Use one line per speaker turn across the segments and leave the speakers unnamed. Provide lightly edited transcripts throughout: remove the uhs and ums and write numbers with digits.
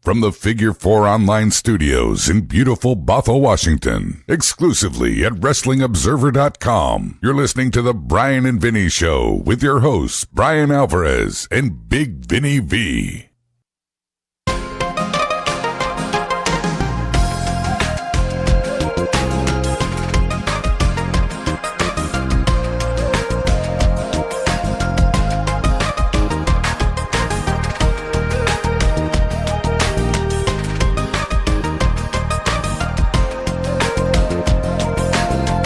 From the Figure 4 Online Studios in beautiful Bothell, Washington, exclusively at WrestlingObserver.com, you're listening to The Bryan and Vinny Show with your hosts, Bryan Alvarez and Big Vinny V.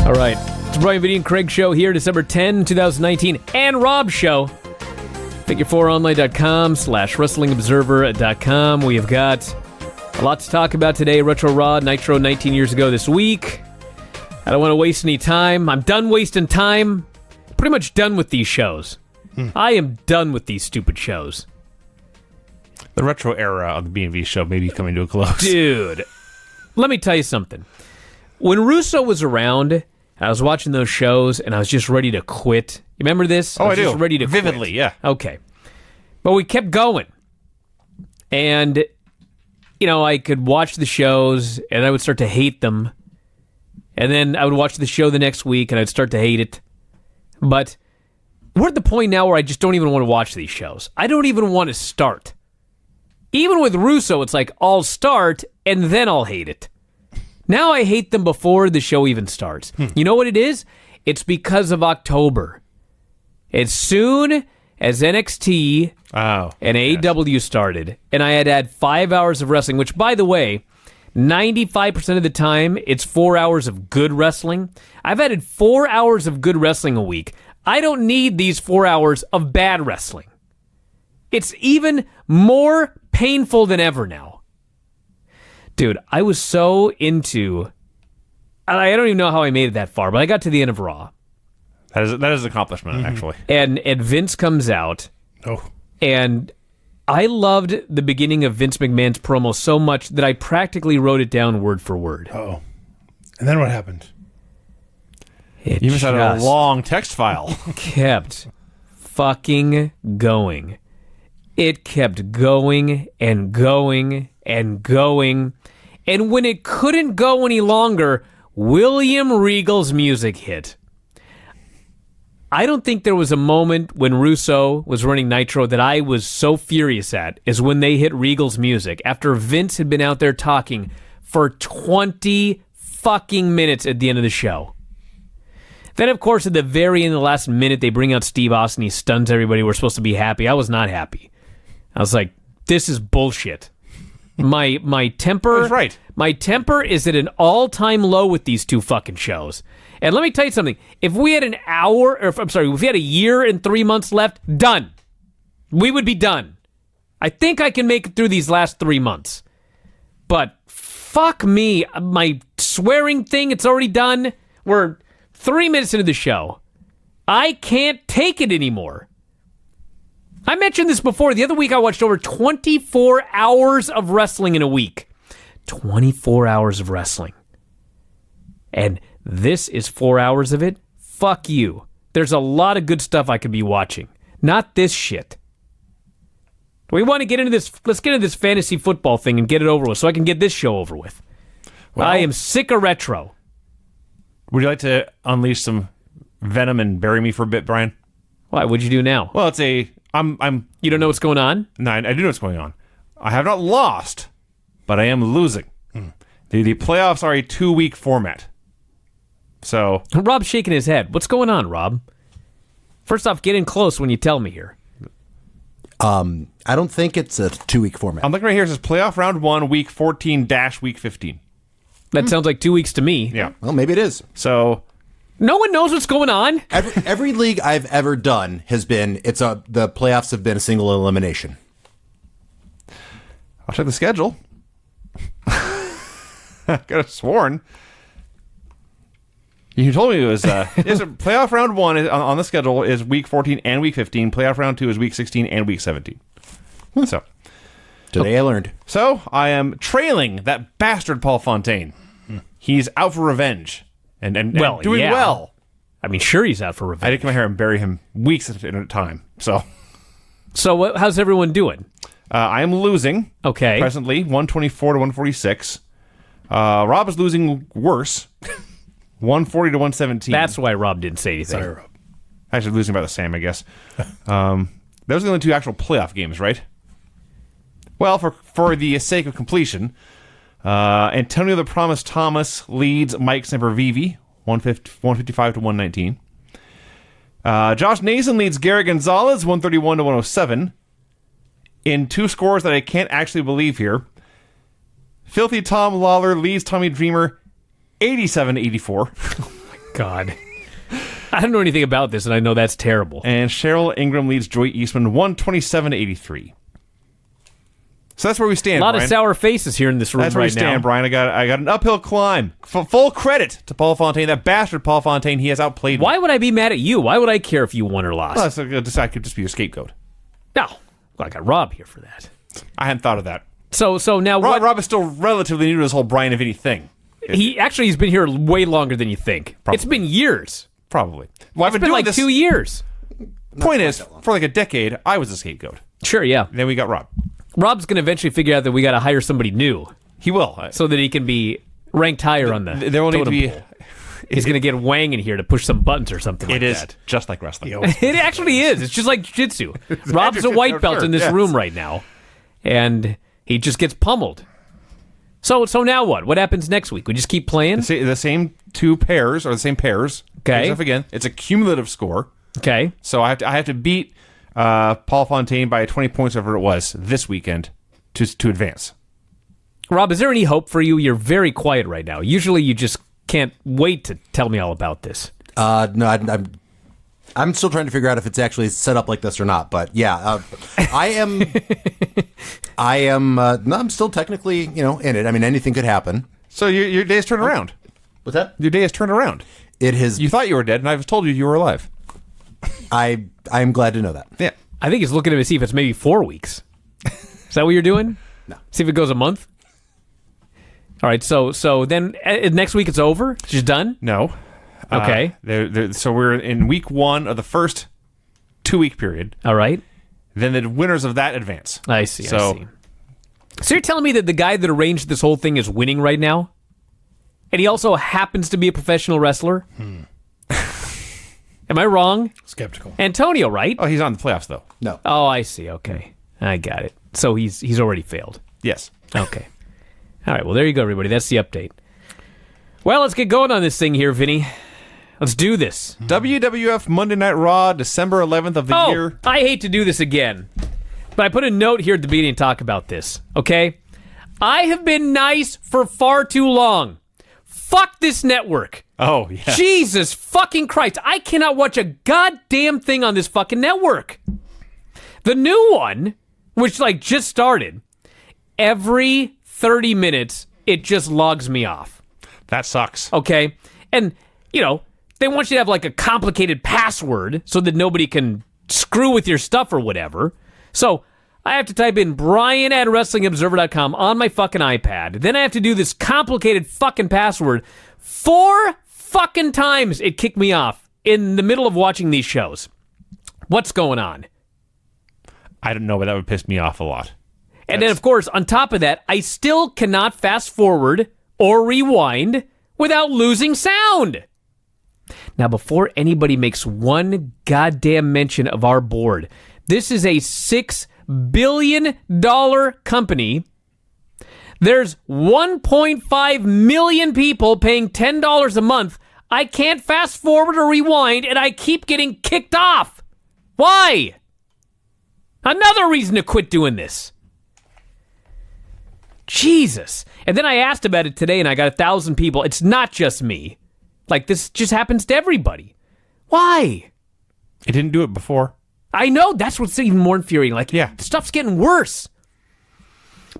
All right, it's Bryan, Vinny, and Craig show here, December 10, 2019, and Rob show. Figure4online.com/WrestlingObserver.com. We have got a lot to talk about today. Retro Raw, Nitro 19 years ago this week. I don't want to waste any time. I'm done wasting time. Pretty much done with these shows. I am done with these stupid shows.
The retro era of the B&V show may be coming to a close.
Dude, let me tell you something. When Russo was around, I was watching those shows, and I was just ready to quit. You remember this?
Oh, I do.
Just ready to
vividly,
quit.
yeah.
Okay. But we kept going. And, you know, I could watch the shows, and I would start to hate them. And then I would watch the show the next week, and I'd start to hate it. But we're at the point now where I just don't even want to watch these shows. I don't even want to start. Even with Russo, it's like, I'll start, and then I'll hate it. Now I hate them before the show even starts. You know what it is? It's because of October. As soon as NXT and AEW started, and I had had 5 hours of wrestling, which, by the way, 95% of the time, it's 4 hours of good wrestling. I've added 4 hours of good wrestling a week. I don't need these 4 hours of bad wrestling. It's even more painful than ever now. Dude, I was so into... I don't even know how I made it that far, but I got to the end of Raw.
That is an accomplishment, actually.
And Vince comes out.
Oh.
And I loved the beginning of Vince McMahon's promo so much that I practically wrote it down word for word.
Oh. And then what happened?
It
You must have a
just
long text file.
kept fucking going. It kept going and going and going. And when it couldn't go any longer, William Regal's music hit. I don't think there was a moment when Russo was running Nitro that I was so furious at as when they hit Regal's music after Vince had been out there talking for 20 fucking minutes at the end of the show. Then, of course, at the very end of the last minute, they bring out Steve Austin. He stuns everybody. We're supposed to be happy. I was not happy. I was like, this is bullshit. My temper...
That's right.
My temper is at an all-time low with these two fucking shows. And let me tell you something. If we had if we had a year and 3 months left, done. We would be done. I think I can make it through these last 3 months. But fuck me. My swearing thing, it's already done. We're 3 minutes into the show. I can't take it anymore. I mentioned this before. The other week I watched over 24 hours of wrestling in a week. 24 hours of wrestling. And this is 4 hours of it? Fuck you. There's a lot of good stuff I could be watching. Not this shit. We want to get into this. Let's get into this fantasy football thing and get it over with so I can get this show over with. Well, I am sick of retro.
Would you like to unleash some venom and bury me for a bit, Bryan?
Why? What'd you do now?
Well, it's a...
You don't know what's going on?
No, I do know what's going on. I have not lost, but I am losing. The playoffs are a 2-week format. So...
Rob's shaking his head. What's going on, Rob? First off, get in close when you tell me here.
I don't think it's a 2-week format.
I'm looking right here. It says playoff round 1, week 14-week 15.
That sounds like 2 weeks to me.
Yeah.
Well, maybe it is.
So...
No one knows what's going on.
Every league I've ever done has been the playoffs have been a single elimination.
I'll check the schedule. I could have sworn. You told me it was playoff round 1 is, on the schedule is week 14 and week 15. Playoff round 2 is week 16 and week 17. So
today I learned.
So I am trailing that bastard Paul Fontaine. He's out for revenge. And doing
yeah.
well.
I mean, sure, he's out for revenge.
I did come here and bury him weeks at a time. So
how's everyone doing?
I am losing.
Okay.
Presently, 124 to 146. Rob is losing worse. 140 to 117.
That's why Rob didn't say anything.
Sorry, Rob.
Actually losing about the same, I guess. Those are the only two actual playoff games, right? Well, for the sake of completion, Antonio the Promise Thomas leads Mike Sempervive, 155 to 119. Josh Nason leads Gary Gonzalez, 131 to 107. In two scores that I can't actually believe here. Filthy Tom Lawler leads Tommy Dreamer, 87 to 84.
God. I don't know anything about this, and I know that's terrible.
And Cheryl Ingram leads Joy Eastman, 127 to 83. So that's where we stand,
A lot
Brian.
of sour faces here in this room
That's where
right
we stand,
now.
Brian. I got an uphill climb. Full credit to Paul Fontaine. That bastard Paul Fontaine, he has outplayed me.
Why would I be mad at you? Why would I care if you won or lost?
Well, I could just be your scapegoat.
No. Well, I got Rob here for that.
I hadn't thought of that.
So now what?
Rob is still relatively new to this whole Bryan and Vinny thing.
He's been here way longer than you think.
Probably.
It's been years.
Probably. Well, I've
It's
been
been
doing
like
this.
2 years.
Point is, for like a decade, I was the scapegoat.
Sure, yeah.
Then we got Rob.
Rob's going to eventually figure out that we got to hire somebody new
He will.
so that he can be ranked higher on the
There will need to
totem
be.
pole. He's going to get Wang in here to push some buttons or something like
It is
that.
just like wrestling.
It actually is. It's just like jiu-jitsu. Rob's a white belt in this
yes.
room right now, and he just gets pummeled. So now what? What happens next week? We just keep playing?
The same two pairs, or the same pairs.
Okay.
Except again, it's a cumulative score.
Okay.
So I have to beat Paul Fontaine by 20 points, whatever it was, this weekend to advance.
Rob, is there any hope for you? You're very quiet right now. Usually you just can't wait to tell me all about this.
No, I'm still trying to figure out if it's actually set up like this or not. But yeah, I am. No, I'm still technically, in it. I mean, anything could happen.
So your day has turned around.
What's that?
Your day has turned around.
It has.
You thought you were dead, and I've told you were alive.
I'm glad to know that.
Yeah.
I think he's looking to see if it's maybe 4 weeks. Is that what you're doing?
No.
See if it goes a month? All right, so then next week it's over? It's just done?
No.
Okay.
So we're in week 1 of the first 2-week period.
All right.
Then the winners of that advance.
I see. So you're telling me that the guy that arranged this whole thing is winning right now? And he also happens to be a professional wrestler? Am I wrong?
Skeptical.
Antonio, right?
Oh, he's on the playoffs, though.
No.
Oh, I see. Okay. I got it. So he's already failed.
Yes.
Okay. All right. Well, there you go, everybody. That's the update. Well, let's get going on this thing here, Vinny. Let's do this.
WWF Monday Night Raw, December 11th of the year.
I hate to do this again, but I put a note here at the beginning to talk about this, okay? I have been nice for far too long. Fuck this network.
Oh, yeah.
Jesus fucking Christ. I cannot watch a goddamn thing on this fucking network. The new one, which just started, every 30 minutes, it just logs me off.
That sucks.
Okay? And, they want you to have a complicated password so that nobody can screw with your stuff or whatever. So I have to type in Bryan at WrestlingObserver.com on my fucking iPad. Then I have to do this complicated fucking password. 4 fucking times it kicked me off in the middle of watching these shows. What's going on?
I don't know, but that would piss me off a lot.
And then, of course, on top of that, I still cannot fast forward or rewind without losing sound. Now, before anybody makes one goddamn mention of our board, this is a $6 billion company. There's 1.5 million people paying $10 a month. I can't fast forward or rewind, and I keep getting kicked off. Why? Another reason to quit doing this. Jesus. And then I asked about it today, and I got 1,000 people. It's not just me. This just happens to everybody. Why?
It didn't do it before.
I know. That's what's even more infuriating.
Yeah.
Stuff's getting worse.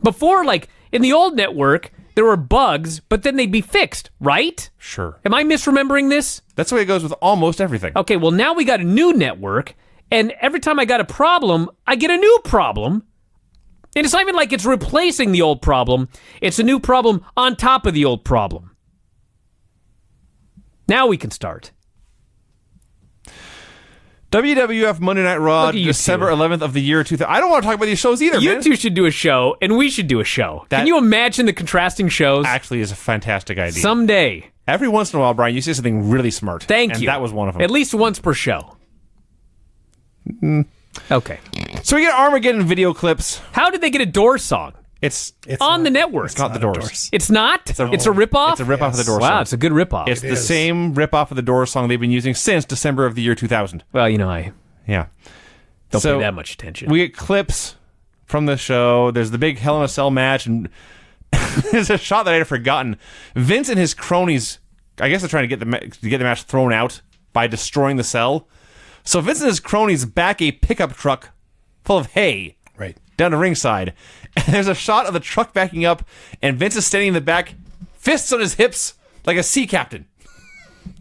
Before, in the old network, there were bugs, but then they'd be fixed, right?
Sure.
Am I misremembering this?
That's the way it goes with almost everything.
Okay, well, now we got a new network, and every time I got a problem, I get a new problem. And it's not even like it's replacing the old problem. It's a new problem on top of the old problem. Now we can start.
WWF Monday Night Raw,
Look at you
December
two.
11th of the year 2000. I don't want to talk about these shows either,
You
man.
two should do a show, and we should do a show.
That-
Can you imagine the contrasting shows?
Actually is a fantastic idea.
Someday.
Every once in a while, Brian, you say something really smart.
Thank
and
you.
that was one of them.
At least once per show. Okay.
So we get Armageddon video clips.
How did they get a Doors song?
It's
On the network.
It's not the Doors.
It's not? It's a ripoff?
It's a ripoff of the Doors
Wow,
song.
it's a good ripoff.
It's the same ripoff of the Doors song they've been using since December of the year 2000.
Well, I
Yeah.
don't
So,
pay that much attention.
We get clips from the show. There's the big Hell in a Cell match, and there's a shot that I had forgotten. Vince and his cronies, I guess they're trying to get the match thrown out by destroying the cell. So Vince and his cronies back a pickup truck full of hay
Right.
down to ringside. And there's a shot of the truck backing up, and Vince is standing in the back, fists on his hips, like a sea captain.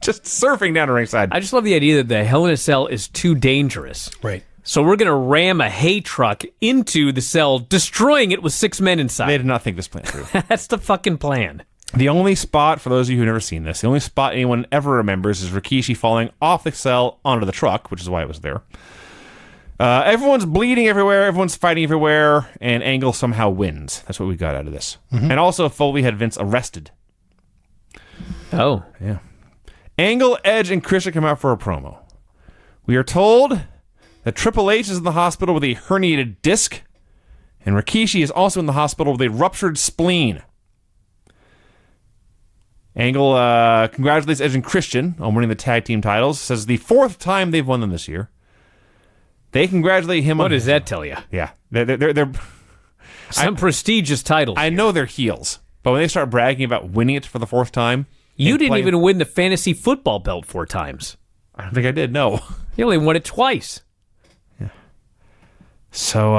Just surfing down to ringside.
I just love the idea that the Hell in a Cell is too dangerous.
Right.
So we're going to ram a hay truck into the cell, destroying it with 6 men
They
inside.
did not think this plan through.
That's the fucking plan.
The only spot, for those of you who've never seen this, the only spot anyone ever remembers is Rikishi falling off the cell onto the truck, which is why it was there. Everyone's bleeding everywhere, everyone's fighting everywhere, and Angle somehow wins. That's what we got out of this. And also, Foley had Vince arrested.
Oh.
Yeah. Angle, Edge, and Christian come out for a promo. We are told that Triple H is in the hospital with a herniated disc, and Rikishi is also in the hospital with a ruptured spleen. Angle congratulates Edge and Christian on winning the tag team titles. Says the 4th time they've won them this year. They congratulate him.
What
on
does that tell you?
Yeah, they're
Some prestigious titles.
I know they're heels, but when they start bragging about winning it for the 4th time,
You
and
didn't
playing-
even win the fantasy football belt 4 times.
I don't think I did. No.
You only won it twice.
So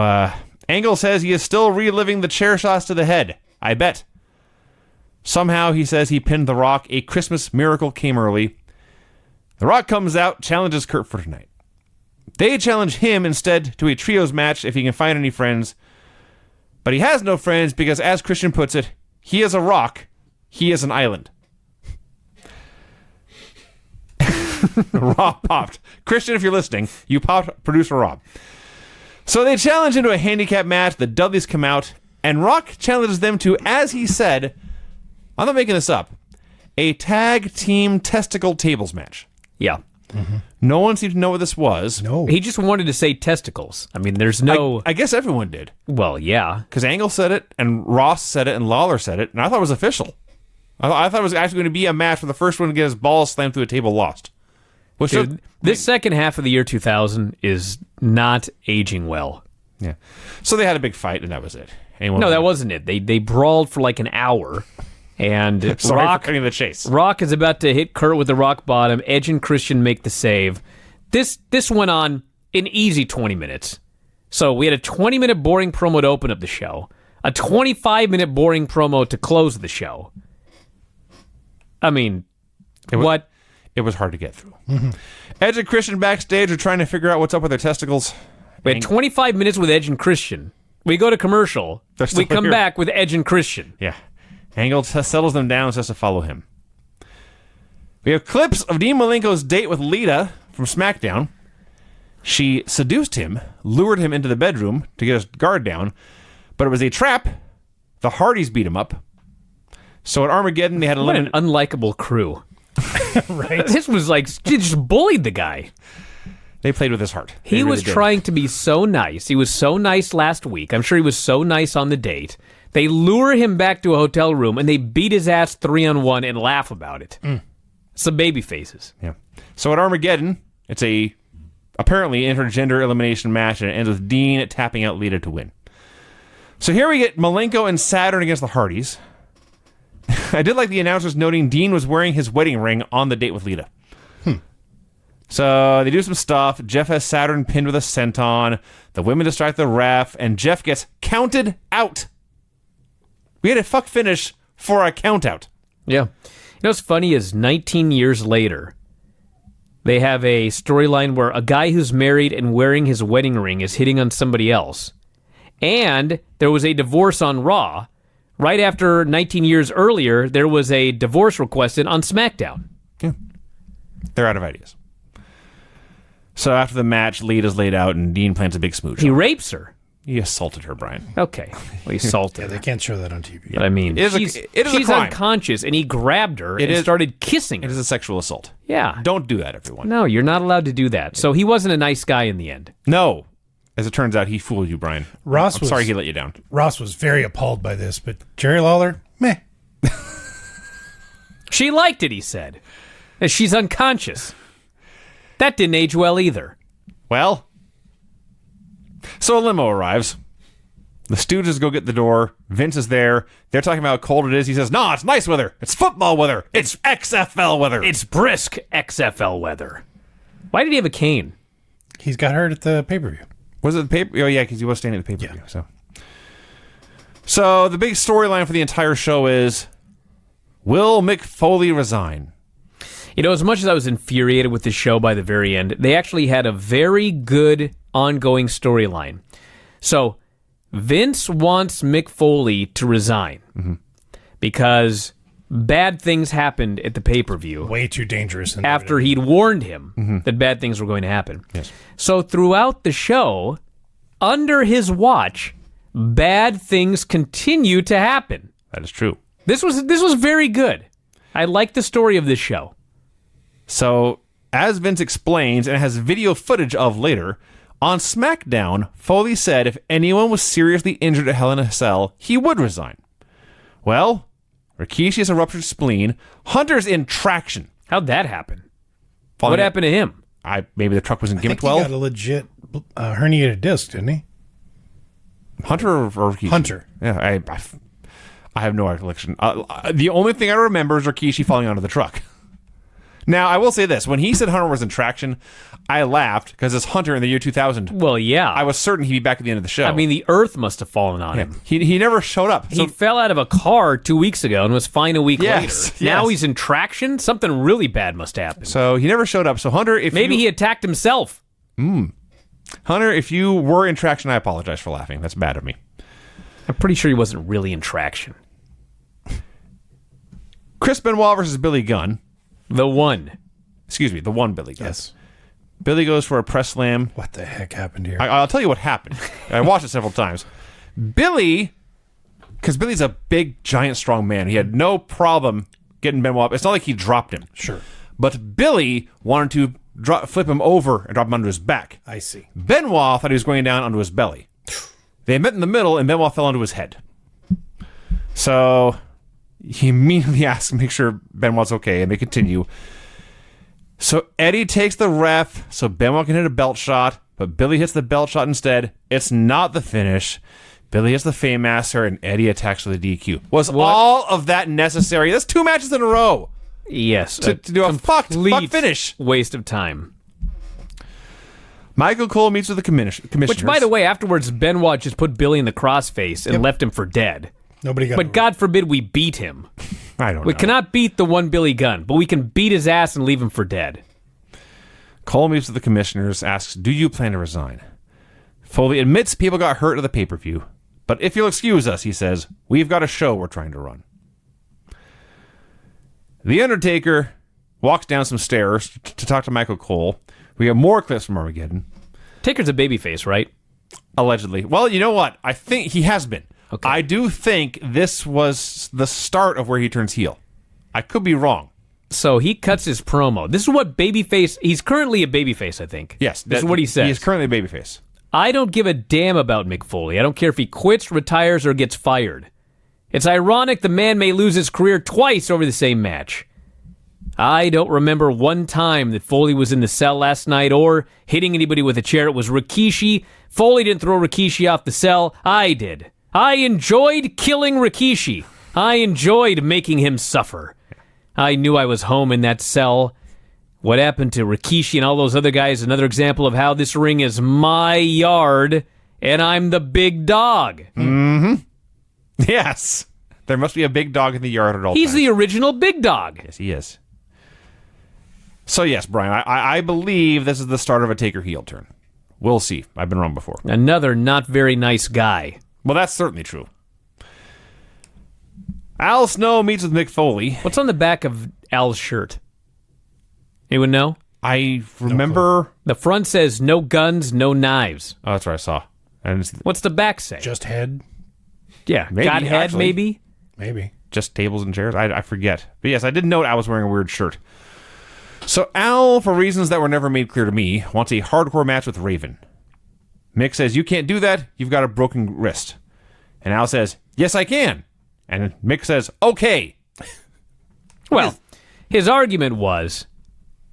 Angle says he is still reliving the chair shots to the head. I bet. Somehow he says he pinned The Rock. A Christmas miracle came early. The Rock comes out, challenges Kurt for tonight. They challenge him instead to a trios match if he can find any friends. But he has no friends because, as Christian puts it, he is a rock. He is an island. Rob popped. Christian, if you're listening, you popped producer Rob. So they challenge him to a handicap match. The Dudleys come out, and Rock challenges them to, as he said, I'm not making this up, a tag team testicle tables match.
Yeah.
No one seemed to know what this was.
No.
He just wanted to say testicles. I mean, there's no...
I guess everyone did.
well, yeah.
Because Angle said it, and Ross said it, and Lawler said it, and I thought it was official. I thought it was actually going to be a match where the first one to get his balls slammed through a table lost. Which
Dude, this second half of the year 2000 is not aging well.
yeah. So they had a big fight, and that was it. Anyone
No, that wasn't it. They brawled for like an hour, and
Sorry
Rock
for cutting the chase.
Rock is about to hit Kurt with the rock bottom. Edge and Christian make the save. This went on an easy 20 minutes. So we had a 20-minute boring promo to open up the show, a 25-minute boring promo to close the show. I mean, what?
It was hard to get through. Edge and Christian backstage are trying to figure out what's up with their testicles.
We had 25 minutes with Edge and Christian. We go to commercial.
They're still
We come
here.
back with Edge and Christian.
Yeah. Angle settles them down and says to follow him. We have clips of Dean Malenko's date with Lita from SmackDown. She seduced him, lured him into the bedroom to get his guard down, but it was a trap. The Hardys beat him up. So at Armageddon, they had a
What an
limited...
unlikable crew.
Right.
This was like, they just bullied the guy.
They played with his heart. They
He
really
was
did.
trying to be so nice. He was so nice last week. I'm sure he was so nice on the date. They lure him back to a hotel room and they beat his ass 3-on-1 and laugh about it. Some baby faces.
Yeah. So at Armageddon, it's a apparently intergender elimination match, and it ends with Dean tapping out Lita to win. So here we get Malenko and Saturn against the Hardys. I did like the announcers noting Dean was wearing his wedding ring on the date with Lita. So they do some stuff. Jeff has Saturn pinned with a senton. The women distract the ref, and Jeff gets counted out. We had a fuck finish for a count out.
Yeah. You know what's funny is 19 years later, they have a storyline where a guy who's married and wearing his wedding ring is hitting on somebody else. And there was a divorce on Raw. Right after 19 years earlier, there was a divorce requested on SmackDown.
They're out of ideas. So after the match, Lita's laid out, and Dean plants a big smooch.
He rapes her.
He assaulted her, Brian.
Okay. Well, he assaulted
Yeah,
her.
they can't show that on TV.
But I mean,
It is a
she's
crime.
unconscious, and he grabbed her and started kissing her.
It is a sexual assault.
Yeah.
Don't do that, everyone.
No, you're not allowed to do that. So he wasn't a nice guy in the end.
No. As it turns out, he fooled you, Brian. I'm sorry he let you down.
Ross was very appalled by this, but Jerry Lawler, meh.
She liked it, he said. And she's unconscious. That didn't age well either.
Well, so a limo arrives. The Stooges go get the door. Vince is there. They're talking about how cold it is. He says, "No, it's nice weather. It's football weather. It's XFL weather."
It's brisk XFL weather. Why did he have a cane?
He's got hurt at the pay-per-view.
Was it the paper? Oh, yeah, because he was standing at the pay-per-view. So the big storyline for the entire show is, will Mick Foley resign?
You know, as much as I was infuriated with this show by the very end, they actually had a very good ongoing storyline. So Vince wants Mick Foley to resign because bad things happened at the pay-per-view
Way too dangerous. In
after he'd warned him that bad things were going to happen.
Yes.
So throughout the show, under his watch, bad things continue to happen.
That is true.
This was very good. I like the story of this show.
So, as Vince explains, and has video footage of later, on SmackDown, Foley said if anyone was seriously injured at Hell in a Cell, he would resign. Well, Rikishi has a ruptured spleen. Hunter's in traction.
How'd that happen?
Following
What happened to him?
Maybe the truck wasn't
I think
gimmicked
he
well.
got a legit herniated disc, didn't he?
Hunter or Rikishi?
Hunter.
Yeah, I have no recollection. The only thing I remember is Rikishi falling onto the truck. Now, I will say this. When he said Hunter was in traction, I laughed because it's Hunter in the year 2000.
Well, yeah.
I was certain he'd be back at the end of the show.
I mean, the earth must have fallen on him.
He never showed up.
He fell out of a car 2 weeks ago and was fine a week
Yes,
later. Now
yes.
he's in traction? Something really bad must happen.
So he never showed up. So Hunter,
Maybe he attacked himself.
Hunter, if you were in traction, I apologize for laughing. That's bad of me.
I'm pretty sure he wasn't really in traction.
Chris Benoit versus Billy Gunn.
The one.
Excuse me, the one Billy Gunn.
Yes.
Billy goes for a press slam.
What the heck happened here?
I'll tell you what happened. I watched it several times. Billy, because Billy's a big, giant, strong man. He had no problem getting Benoit up. It's not like he dropped him.
Sure.
But Billy wanted to flip him over and drop him onto his back.
I see.
Benoit thought he was going down onto his belly. They met in the middle, and Benoit fell onto his head. So he immediately asks to make sure Benoit's okay, and they continue. So Eddie takes the ref, so Benoit can hit a belt shot, but Billy hits the belt shot instead. It's not the finish. Billy hits the Fame-Master, and Eddie attacks with a DQ. Was all of that necessary? That's 2 matches in a row.
Yes.
To do a fuck finish.
Waste of time.
Michael Cole meets with the commissioners.
Which, by the way, afterwards, Benoit just put Billy in the crossface and left him for dead.
Nobody got.
But God forbid we beat him.
I don't
We
know.
cannot beat the one Billy Gunn, but we can beat his ass and leave him for dead.
Cole meets with the commissioners, asks, "Do you plan to resign?" Foley admits people got hurt at the pay-per-view, but if you'll excuse us, he says, we've got a show we're trying to run. The Undertaker walks down some stairs to talk to Michael Cole. We have more clips from Armageddon.
Taker's a babyface, right?
Allegedly. Well, you know what? I think he has been.
Okay.
I do think this was the start of where he turns heel. I could be wrong.
So he cuts his promo. This is what babyface... He's currently a babyface, I think.
Yes.
This is what he says.
He is currently a babyface.
I don't give a damn about Mick Foley. I don't care if he quits, retires, or gets fired. It's ironic the man may lose his career twice over the same match. I don't remember one time that Foley was in the cell last night or hitting anybody with a chair. It was Rikishi. Foley didn't throw Rikishi off the cell. I did. I enjoyed killing Rikishi. I enjoyed making him suffer. I knew I was home in that cell. What happened to Rikishi and all those other guys is another example of how this ring is my yard, and I'm the big dog.
Yes. There must be a big dog in the yard at all
He's
times.
the original big dog.
Yes, he is. So, yes, Brian, I believe this is the start of a Taker heel turn. We'll see. I've been wrong before.
Another not very nice guy.
Well, that's certainly true. Al Snow meets with Mick Foley.
What's on the back of Al's shirt? Anyone know?
I remember.
The front says no guns, no knives.
Oh, that's what I saw. And it's
What's the back say?
Just head,
yeah,
Maybe,
got head,
actually.
maybe?
maybe.
just tables and chairs. I forget. But yes, I did note Al was wearing a weird shirt. So Al, for reasons that were never made clear to me, wants a hardcore match with Raven. Mick says, you can't do that. You've got a broken wrist. And Al says, yes, I can. And Mick says, okay.
Well, his argument was,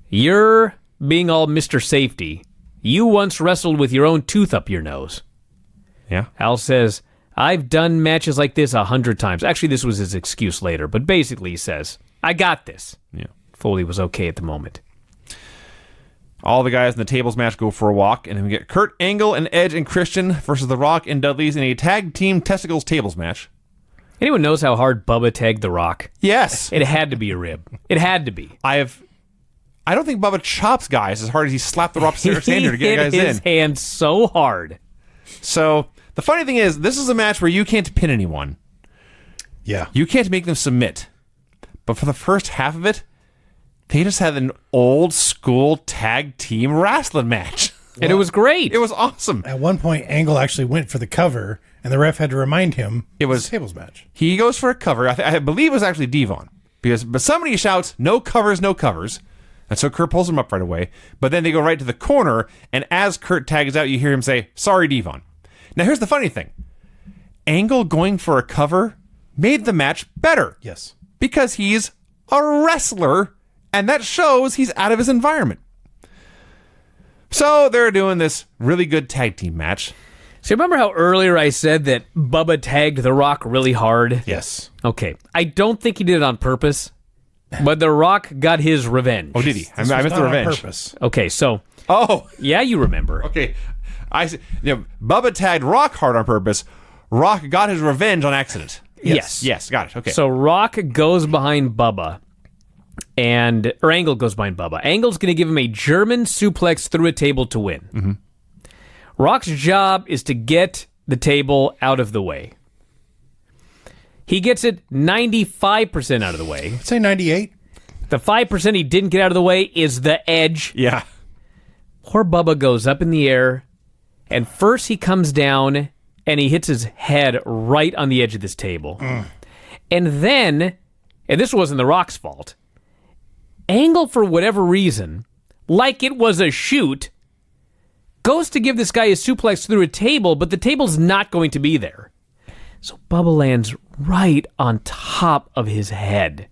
you're being all Mr. Safety. You once wrestled with your own tooth up your nose.
Yeah.
Al says, I've done matches like this 100 times. Actually, this was his excuse later, but basically he says, I got this.
Yeah.
Foley was okay at the moment.
All the guys in the tables match go for a walk, and then we get Kurt Angle and Edge and Christian versus The Rock and Dudley's in a tag team testicles tables match.
Anyone knows how hard Bubba tagged The Rock?
Yes.
It had to be a rib. It had to be.
I don't think Bubba chops guys as hard as he slapped the Rock's hand to get guys
hit his
in.
hand so hard.
So the funny thing is, this is a match where you can't pin anyone.
Yeah.
You can't make them submit. But for the first half of it, they just had an old school tag team wrestling match.
And it was great.
It was awesome.
At one point, Angle actually went for the cover, and the ref had to remind him
It was-
it's a tables match.
He goes for a cover. I believe it was actually Devon. But somebody shouts, no covers, no covers. And so Kurt pulls him up right away. But then they go right to the corner, and as Kurt tags out, you hear him say, sorry, Devon. Now here's the funny thing. Angle going for a cover made the match better.
Yes.
Because he's a wrestler, and that shows he's out of his environment. So they're doing this really good tag team match.
So remember how earlier I said that Bubba tagged The Rock really hard?
Yes.
Okay. I don't think he did it on purpose, but The Rock got his revenge.
Oh, did he? I
This
missed
was
the
not on
revenge.
purpose.
Okay, so,
Oh,
yeah, you remember.
okay. Bubba tagged Rock hard on purpose. Rock got his revenge on accident.
Yes.
Yes, got it. Okay.
So Rock goes behind Bubba, or Angle goes behind Bubba. Angle's going to give him a German suplex through a table to win.
Mm-hmm.
Rock's job is to get the table out of the way. He gets it 95% out of the way.
I'd say 98.
The 5% he didn't get out of the way is the edge.
yeah.
Poor Bubba goes up in the air, and first he comes down, and he hits his head right on the edge of this table. And then, and this wasn't The Rock's fault, Angle, for whatever reason, like it was a shoot, goes to give this guy a suplex through a table, but the table's not going to be there. So Bubba lands right on top of his head.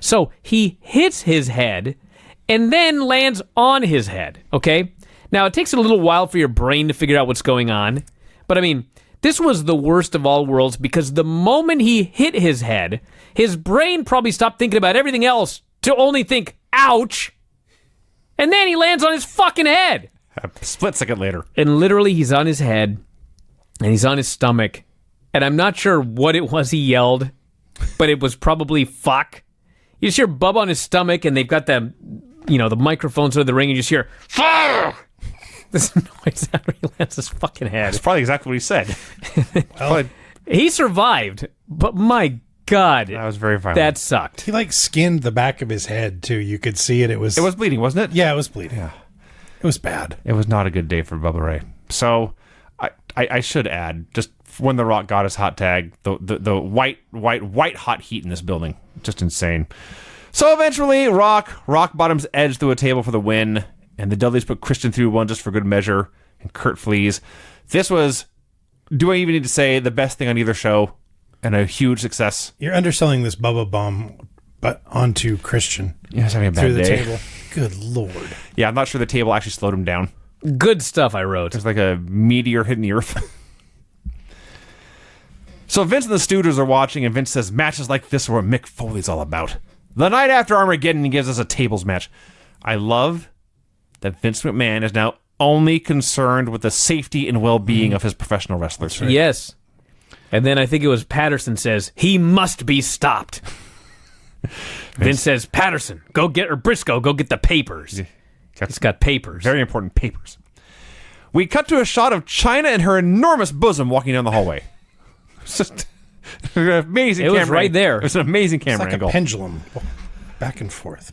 So he hits his head and then lands on his head, okay? Now, it takes a little while for your brain to figure out what's going on, but I mean, this was the worst of all worlds because the moment he hit his head, his brain probably stopped thinking about everything else to only think, ouch, and then he lands on his fucking head.
A split second later.
And literally, he's on his head, and he's on his stomach, and I'm not sure what it was he yelled, but it was probably fuck. You just hear Bubba on his stomach, and they've got the microphones of the ring, and you just hear, fuck! This noise after he lands his fucking head.
That's probably exactly what he said. Probably-
He survived, but my God,
that was very violent.
that sucked.
He skinned the back of his head too. You could see it. It was
bleeding, wasn't it?
yeah, it was bleeding. Yeah. It was bad.
It was not a good day for Bubba Ray. So I should add, just when The Rock got his hot tag, the white hot heat in this building, just insane. So eventually, Rock bottoms Edge through a table for the win, and the Dudleys put Christian through one just for good measure, and Kurt flees. This was, do I even need to say, the best thing on either show, and a huge success.
You're underselling this Bubba bomb, but onto Christian
Yeah, he's having a bad
through the
day.
table. Good Lord.
Yeah, I'm not sure the table actually slowed him down.
Good stuff I wrote.
It's like a meteor hitting the earth. So Vince and the Stooges are watching, and Vince says, matches like this are what Mick Foley's all about. The night after Armageddon, he gives us a tables match. I love that Vince McMahon is now only concerned with the safety and well-being of his professional wrestlers.
Yes. And then I think it was Patterson says, he must be stopped. Vince says, Patterson, Briscoe, go get the papers. He's got papers.
Very important papers. We cut to a shot of Chyna and her enormous bosom walking down the hallway. It's just an amazing
It
camera.
was right there.
It was an amazing
It's
camera
like
angle.
a pendulum. Back and forth.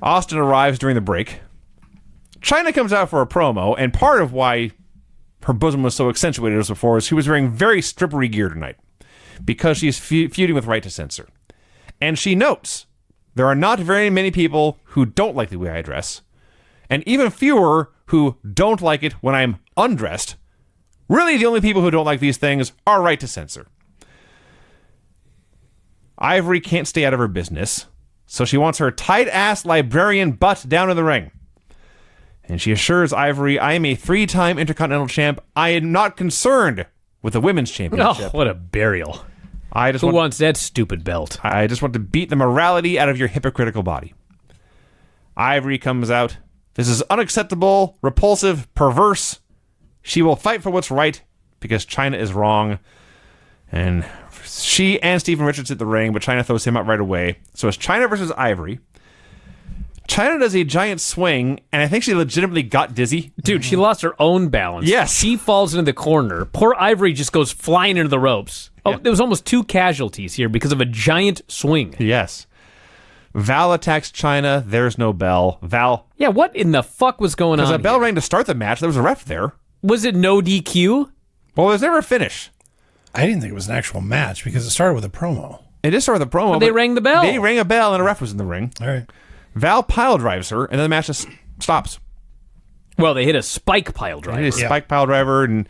Austin arrives during the break. China comes out for a promo, and part of why her bosom was so accentuated as before is she was wearing very strippery gear tonight because she's feuding with Right to Censor. And she notes there are not very many people who don't like the way I dress, and even fewer who don't like it when I'm undressed. Really, the only people who don't like these things are Right to Censor. Ivory can't stay out of her business, so she wants her tight-ass librarian butt down in the ring. And she assures Ivory, I am a 3-time Intercontinental Champ. I am not concerned with the Women's Championship.
Oh, what a burial. Who wants that stupid belt?
I just want to beat the morality out of your hypocritical body. Ivory comes out. This is unacceptable, repulsive, perverse. She will fight for what's right because China is wrong. And she and Stephen Richards hit the ring, but China throws him out right away. So it's China versus Ivory. China does a giant swing, and I think she legitimately got dizzy.
Dude, she lost her own balance.
Yes.
She falls into the corner. Poor Ivory just goes flying into the ropes. Oh,
Yeah.
there was almost 2 casualties here because of a giant swing.
Yes. Val attacks China. There's no bell. Val...
Yeah, what in the fuck was going on?
Because a bell
here?
rang to start the match. There was a ref there.
Was it no DQ?
Well, there's never a finish.
I didn't think it was an actual match because it started with a promo.
It just started the promo.
But they rang the bell.
They rang a bell, and a ref was in the ring.
All right.
Val pile drives her, and then the match just stops.
Well, they hit a spike pile driver.
It is spike pile driver, and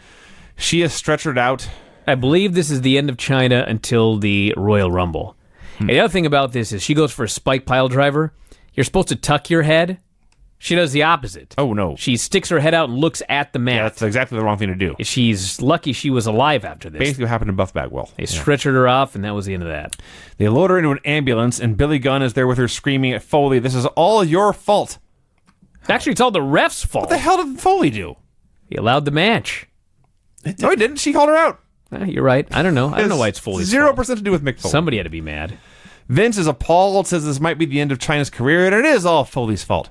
she is stretchered out.
I believe this is the end of China until the Royal Rumble. And the other thing about this is she goes for a spike pile driver. You're supposed to tuck your head. She does the opposite.
Oh, no.
She sticks her head out and looks at the mat.
Yeah, that's exactly the wrong thing to do.
She's lucky she was alive after this.
Basically what happened to Buff Bagwell.
They stretchered her off, and that was the end of that.
They load her into an ambulance, and Billy Gunn is there with her screaming at Foley, this is all your fault.
Actually, it's all the ref's fault.
What the hell did Foley do?
He allowed the match.
No, he didn't. She called her out.
You're right. I don't know. I don't know why it's Foley's
0%
fault.
to do with Mick Foley.
Somebody had to be mad.
Vince is appalled, says this might be the end of China's career, and it is all Foley's fault.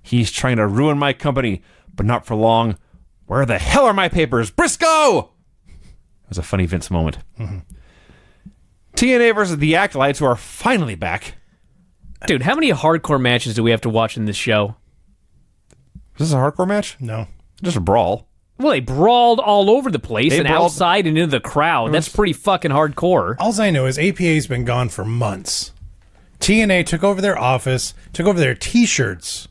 He's trying to ruin my company, but not for long. Where the hell are my papers? Briscoe! It was a funny Vince moment. Mm-hmm. TNA versus the Acolytes, who are finally back.
Dude, how many hardcore matches do we have to watch in this show?
Is this a hardcore match?
No.
Just a brawl.
Well, they brawled all over the place
They
and
brawled-
outside and into the crowd. That's pretty fucking hardcore.
All I know is APA's been gone for months. TNA took over their office, took over their T-shirts,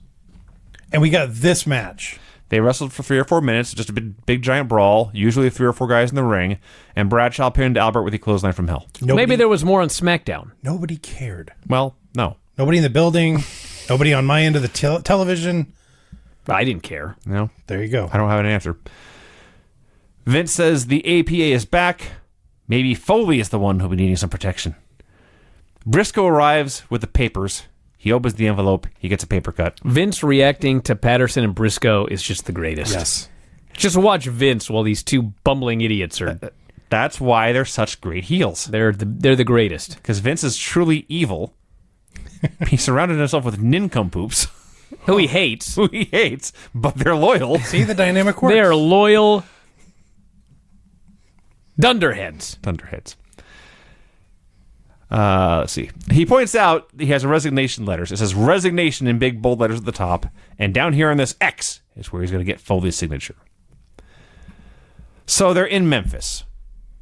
and we got this match.
They wrestled for 3 or 4 minutes, just a big giant brawl, usually 3 or 4 guys in the ring, and Bradshaw pinned Albert with a clothesline from hell.
Maybe there was more on SmackDown.
Nobody cared.
Well, no.
Nobody in the building. Nobody on my end of the television.
I didn't care.
No.
There you go.
I don't have an answer. Vince says the APA is back. Maybe Foley is the one who'll be needing some protection. Briscoe arrives with the papers. He opens the envelope. He gets a paper cut.
Vince reacting to Patterson and Briscoe is just the greatest.
Yes.
Just watch Vince while these 2 bumbling idiots are...
That's why they're such great heels.
They're the greatest.
Because Vince is truly evil. He surrounded himself with nincompoops.
Who he hates.
Who he hates, but they're loyal.
See, the dynamic works.
They're loyal dunderheads.
Thunderheads. Let's see. He points out he has a resignation letters. It says resignation in big bold letters at the top. And down here on this X is where he's going to get Foley's signature. So they're in Memphis.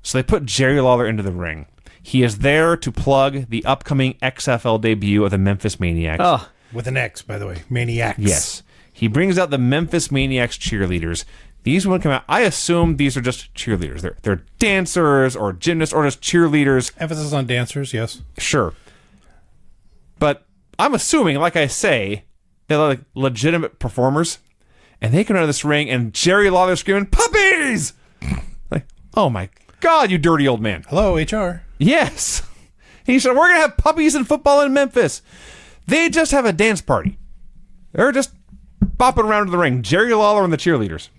So they put Jerry Lawler into the ring. He is there to plug the upcoming XFL debut of the Memphis Maniacs.
Oh,
With an X, by the way. Maniacs.
Yes. He brings out the Memphis Maniacs cheerleaders. These would come out. I assume these are just cheerleaders. They're dancers or gymnasts or just cheerleaders.
Emphasis on dancers, yes.
Sure. But I'm assuming, like I say, they're like legitimate performers. And they come out of this ring and Jerry Lawler screaming, "Puppies!" Like, oh my God, you dirty old man.
Hello, HR.
Yes. He said, we're going to have puppies in football in Memphis. They just have a dance party. They're just bopping around in the ring. Jerry Lawler and the cheerleaders.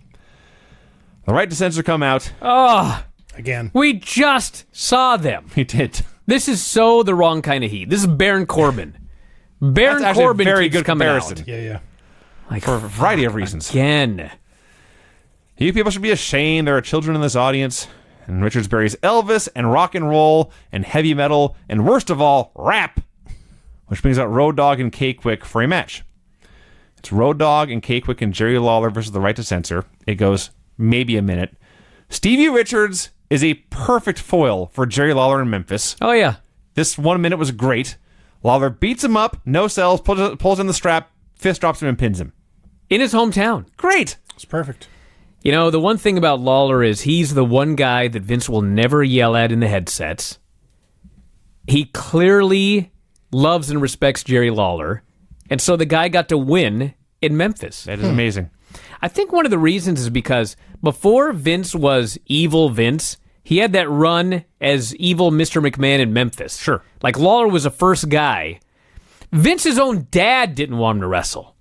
The Right to Censor come out.
oh,
Again.
we just saw them.
He did.
This is so the wrong kind of heat. This is Baron Corbin. Baron
That's actually a
Corbin
very
keeps
good
coming
comparison.
out.
Yeah.
Like,
For a variety of reasons.
again.
You people should be ashamed. There are children in this audience. And Richards buries Elvis and rock and roll and heavy metal and worst of all, rap. which brings out Road Dogg and K-Quick for a match. It's Road Dogg and K-Quick and Jerry Lawler versus the Right to Censor. It goes maybe a minute. Stevie Richards is a perfect foil for Jerry Lawler in Memphis.
Oh, yeah.
This 1 minute was great. Lawler beats him up, no sells, pulls in the strap, fist drops him and pins him.
In his hometown.
Great.
It's perfect.
You know, the one thing about Lawler is he's the one guy that Vince will never yell at in the headsets. He clearly loves and respects Jerry Lawler, and so the guy got to win in Memphis.
That is amazing.
I think one of the reasons is because before Vince was evil Vince, he had that run as evil Mr. McMahon in Memphis.
Sure.
Like Lawler was the first guy. Vince's own dad didn't want him to wrestle.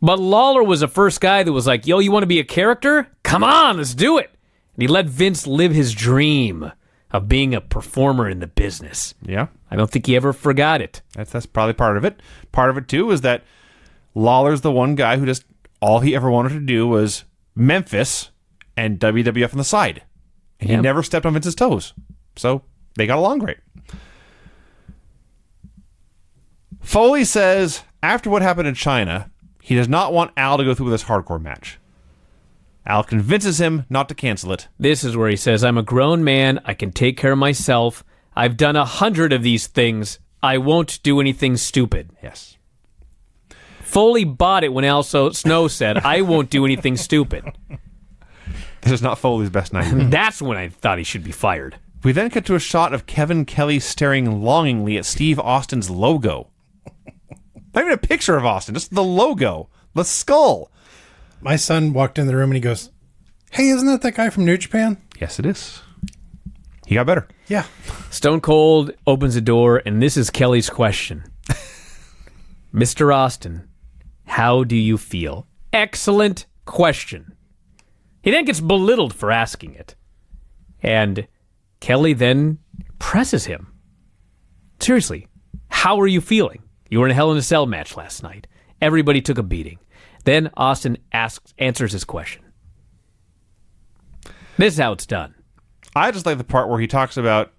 But Lawler was the first guy that was like, yo, you want to be a character? Come on, let's do it. And he let Vince live his dream of being a performer in the business.
Yeah.
I don't think he ever forgot it.
That's probably part of it. Part of it, too, is that Lawler's the one guy who just, all he ever wanted to do was Memphis and WWF on the side. And he never stepped on Vince's toes. So they got along great. Foley says, after what happened in China, he does not want Al to go through with this hardcore match. Al convinces him not to cancel it.
This is where he says, I'm a grown man. I can take care of myself. I've done 100 of these things. I won't do anything stupid.
Yes.
Foley bought it when Al Snow said, I won't do anything stupid.
This is not Foley's best night.
That's when I thought he should be fired.
We then cut to a shot of Kevin Kelly staring longingly at Steve Austin's logo. Not even a picture of Austin, just the logo, the skull.
My son walked in the room and he goes, hey, isn't that guy from New Japan?
Yes, it is. He got better.
Yeah.
Stone Cold opens the door, and this is Kelly's question. Mr. Austin, how do you feel? Excellent question. He then gets belittled for asking it. And Kelly then presses him. Seriously, how are you feeling? You were in a Hell in a Cell match last night. Everybody took a beating. Then Austin answers his question. This is how it's done.
I just like the part where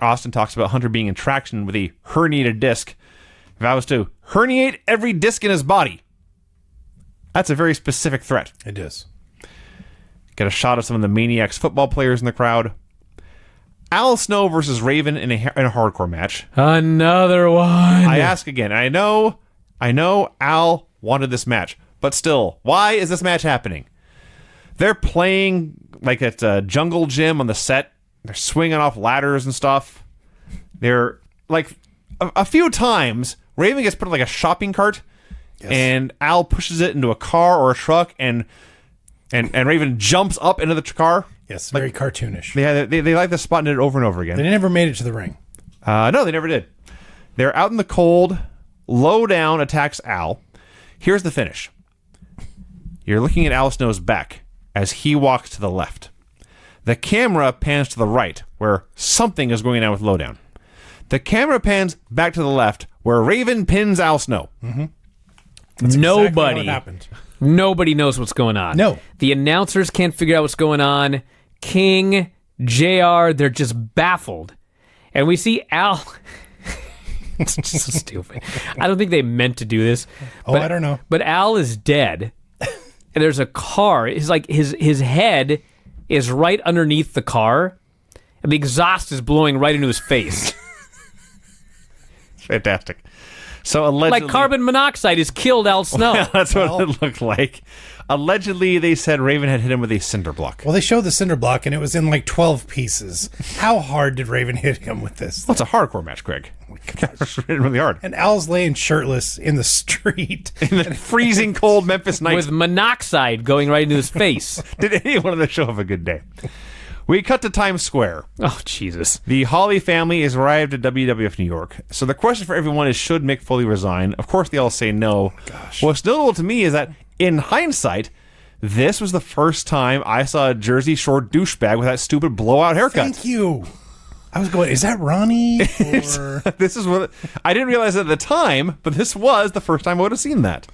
Austin talks about Hunter being in traction with a herniated disc. If I was to herniate every disc in his body, that's a very specific threat.
It is.
Get a shot of some of the Maniacs football players in the crowd. Al Snow versus Raven in a hardcore match.
Another one.
I ask again. I know Al wanted this match, but still, why is this match happening? They're playing like at a jungle gym on the set. They're swinging off ladders and stuff. They're like a few times, Raven gets put in like a shopping cart, and Al pushes it into a car or a truck, and Raven jumps up into the car.
Yes, very cartoonish.
Yeah, they like the spot and did it over and over again.
They never made it to the ring.
No, they never did. They're out in the cold. Lowdown attacks Al. Here's the finish. You're looking at Al Snow's back as he walks to the left. The camera pans to the right, where something is going on with Lowdown. The camera pans back to the left, where Raven pins Al Snow.
Mm-hmm. That's exactly how it happened.
Nobody knows what's going on.
No.
The announcers can't figure out what's going on. King, JR, they're just baffled. And we see Al... It's just so stupid. I don't think they meant to do this.
I don't know.
But Al is dead. And there's a car. It's like his head is right underneath the car. And the exhaust is blowing right into his face.
Fantastic. So allegedly,
like carbon monoxide has killed Al Snow.
That's what it looked like. Allegedly, they said Raven had hit him with a cinder block.
Well, they showed the cinder block, and it was in like 12 pieces. How hard did Raven hit him with this?
Well, it's a hardcore match, Greg. Hit him really hard.
And Al's laying shirtless in the street.
In the freezing cold Memphis night.
With monoxide going right into his face.
Did anyone on the show have a good day? We cut to Times Square.
Oh, Jesus.
The Hawley family has arrived at WWF New York. So the question for everyone is, should Mick Foley resign? Of course, they all say no.
Gosh.
What's notable to me is that, in hindsight, this was the first time I saw a Jersey Shore douchebag with that stupid blowout haircut.
Thank you. I was going, is that Ronnie? Or...
This is what I didn't realize at the time, but this was the first time I would have seen that.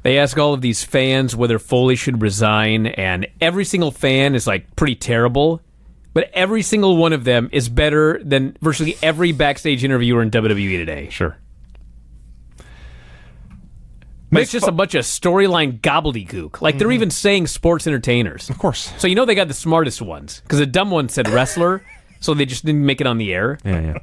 They ask all of these fans whether Foley should resign, and every single fan is like pretty terrible, but every single one of them is better than virtually every backstage interviewer in WWE today.
Sure.
But it's just a bunch of storyline gobbledygook. Like, they're even saying sports entertainers.
Of course.
So you know they got the smartest ones. Because the dumb one said wrestler, so they just didn't make it on the air.
Yeah.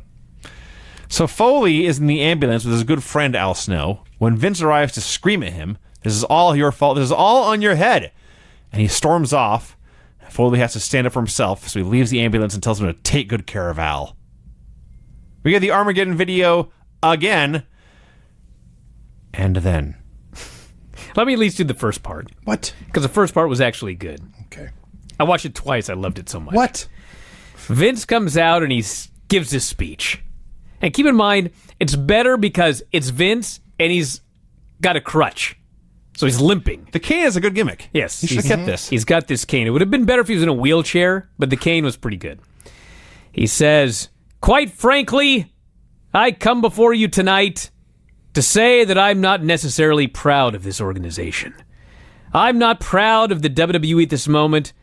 So Foley is in the ambulance with his good friend Al Snow when Vince arrives to scream at him, "This is all your fault. This is all on your head." And he storms off. Foley has to stand up for himself, so he leaves the ambulance and tells him to take good care of Al. We get the Armageddon video again. And then...
Let me at least do the first part.
What?
Because the first part was actually good.
Okay.
I watched it twice. I loved it so much.
What?
Vince comes out and he gives his speech. And keep in mind, it's better because it's Vince and he's got a crutch. So he's limping.
The cane is a good gimmick.
Yes.
He should have kept this.
He's got this cane. It would have been better if he was in a wheelchair, but the cane was pretty good. He says, "Quite frankly, I come before you tonight to say that I'm not necessarily proud of this organization. I'm not proud of the WWE at this moment,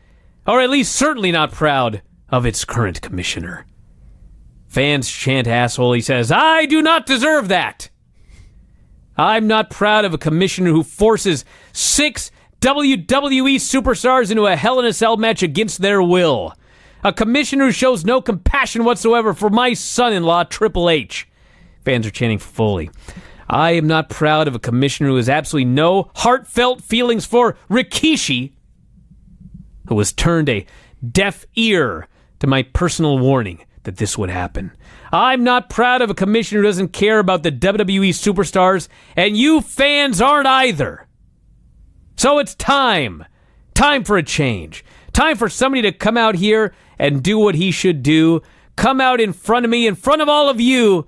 or at least certainly not proud of its current commissioner." Fans chant asshole. He says, "I do not deserve that. I'm not proud of a commissioner who forces 6 WWE superstars into a Hell in a Cell match against their will. A commissioner who shows no compassion whatsoever for my son-in-law, Triple H." Fans are chanting for Foley. "I am not proud of a commissioner who has absolutely no heartfelt feelings for Rikishi, who has turned a deaf ear to my personal warning that this would happen. I'm not proud of a commissioner who doesn't care about the WWE superstars, and you fans aren't either. So it's time. Time for a change. Time for somebody to come out here and do what he should do. Come out in front of me, in front of all of you,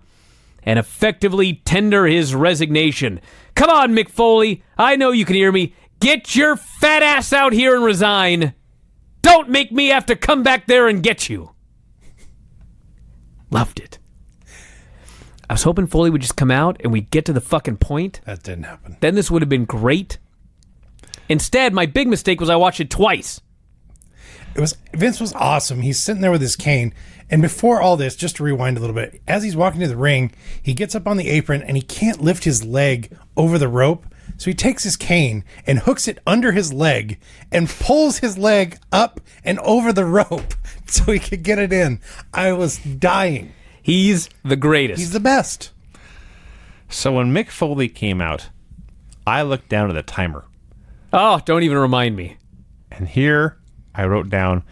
and effectively tender his resignation. Come on, Mick Foley. I know you can hear me. Get your fat ass out here and resign. Don't make me have to come back there and get you." Loved it. I was hoping Foley would just come out and we'd get to the fucking point.
That didn't happen.
Then this would have been great. Instead, my big mistake was I watched it twice.
Vince was awesome. He's sitting there with his cane. And before all this, just to rewind a little bit, as he's walking to the ring, he gets up on the apron and he can't lift his leg over the rope. So he takes his cane and hooks it under his leg and pulls his leg up and over the rope so he could get it in. I was dying.
He's the greatest.
He's the best.
So when Mick Foley came out, I looked down at the timer.
Oh, don't even remind me.
And here I wrote down,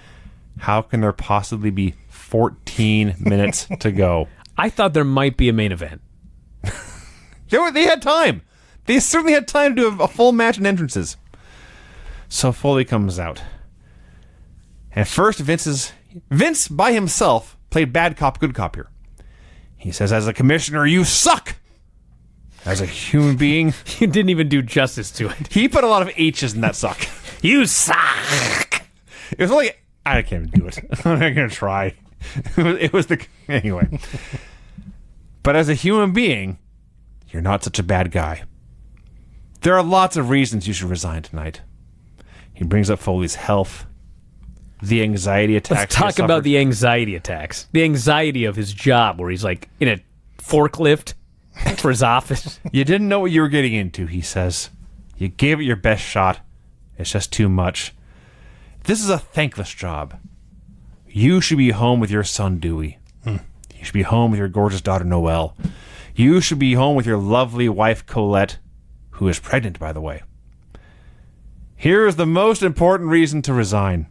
how can there possibly be 14 minutes to go?
I thought there might be a main event.
They had time. They certainly had time to do a full match and entrances. So Foley comes out. And first, Vince by himself played bad cop, good cop here. He says, "As a commissioner, you suck. As a human being..."
You didn't even do justice to it.
He put a lot of H's in that suck.
You suck.
It was only... I can't even do it. I'm not going to try. It was the... Anyway. But as a human being, you're not such a bad guy. There are lots of reasons you should resign tonight. He brings up Foley's health, the anxiety attacks.
Let's talk about the anxiety attacks. The anxiety of his job where he's like in a forklift for his office.
You didn't know what you were getting into, he says. You gave it your best shot. It's just too much. This is a thankless job. You should be home with your son, Dewey. You should be home with your gorgeous daughter, Noelle. You should be home with your lovely wife, Colette, who is pregnant, by the way. Here is the most important reason to resign.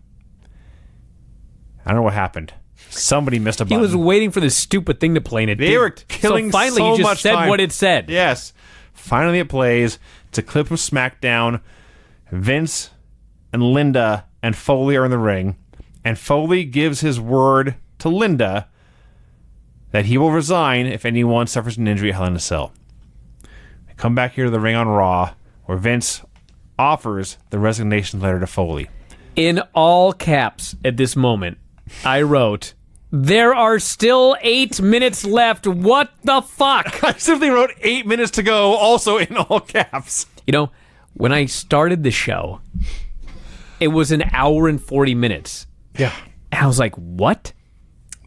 I don't know what happened. Somebody missed a button.
He was waiting for this stupid thing to play and it
They
didn't.
were killing
so finally
so
he just
much
said
time.
what it said.
Yes. Finally it plays. It's a clip from SmackDown. Vince and Linda and Foley are in the ring. And Foley gives his word to Linda that he will resign if anyone suffers an injury at Hell in a Cell. We come back here to the ring on Raw, where Vince offers the resignation letter to Foley.
In all caps at this moment, I wrote, "There are still 8 minutes left. What the fuck?"
I simply wrote 8 minutes to go, also in all caps.
You know, when I started the show, it was an hour and 40 minutes.
Yeah.
And I was like, what?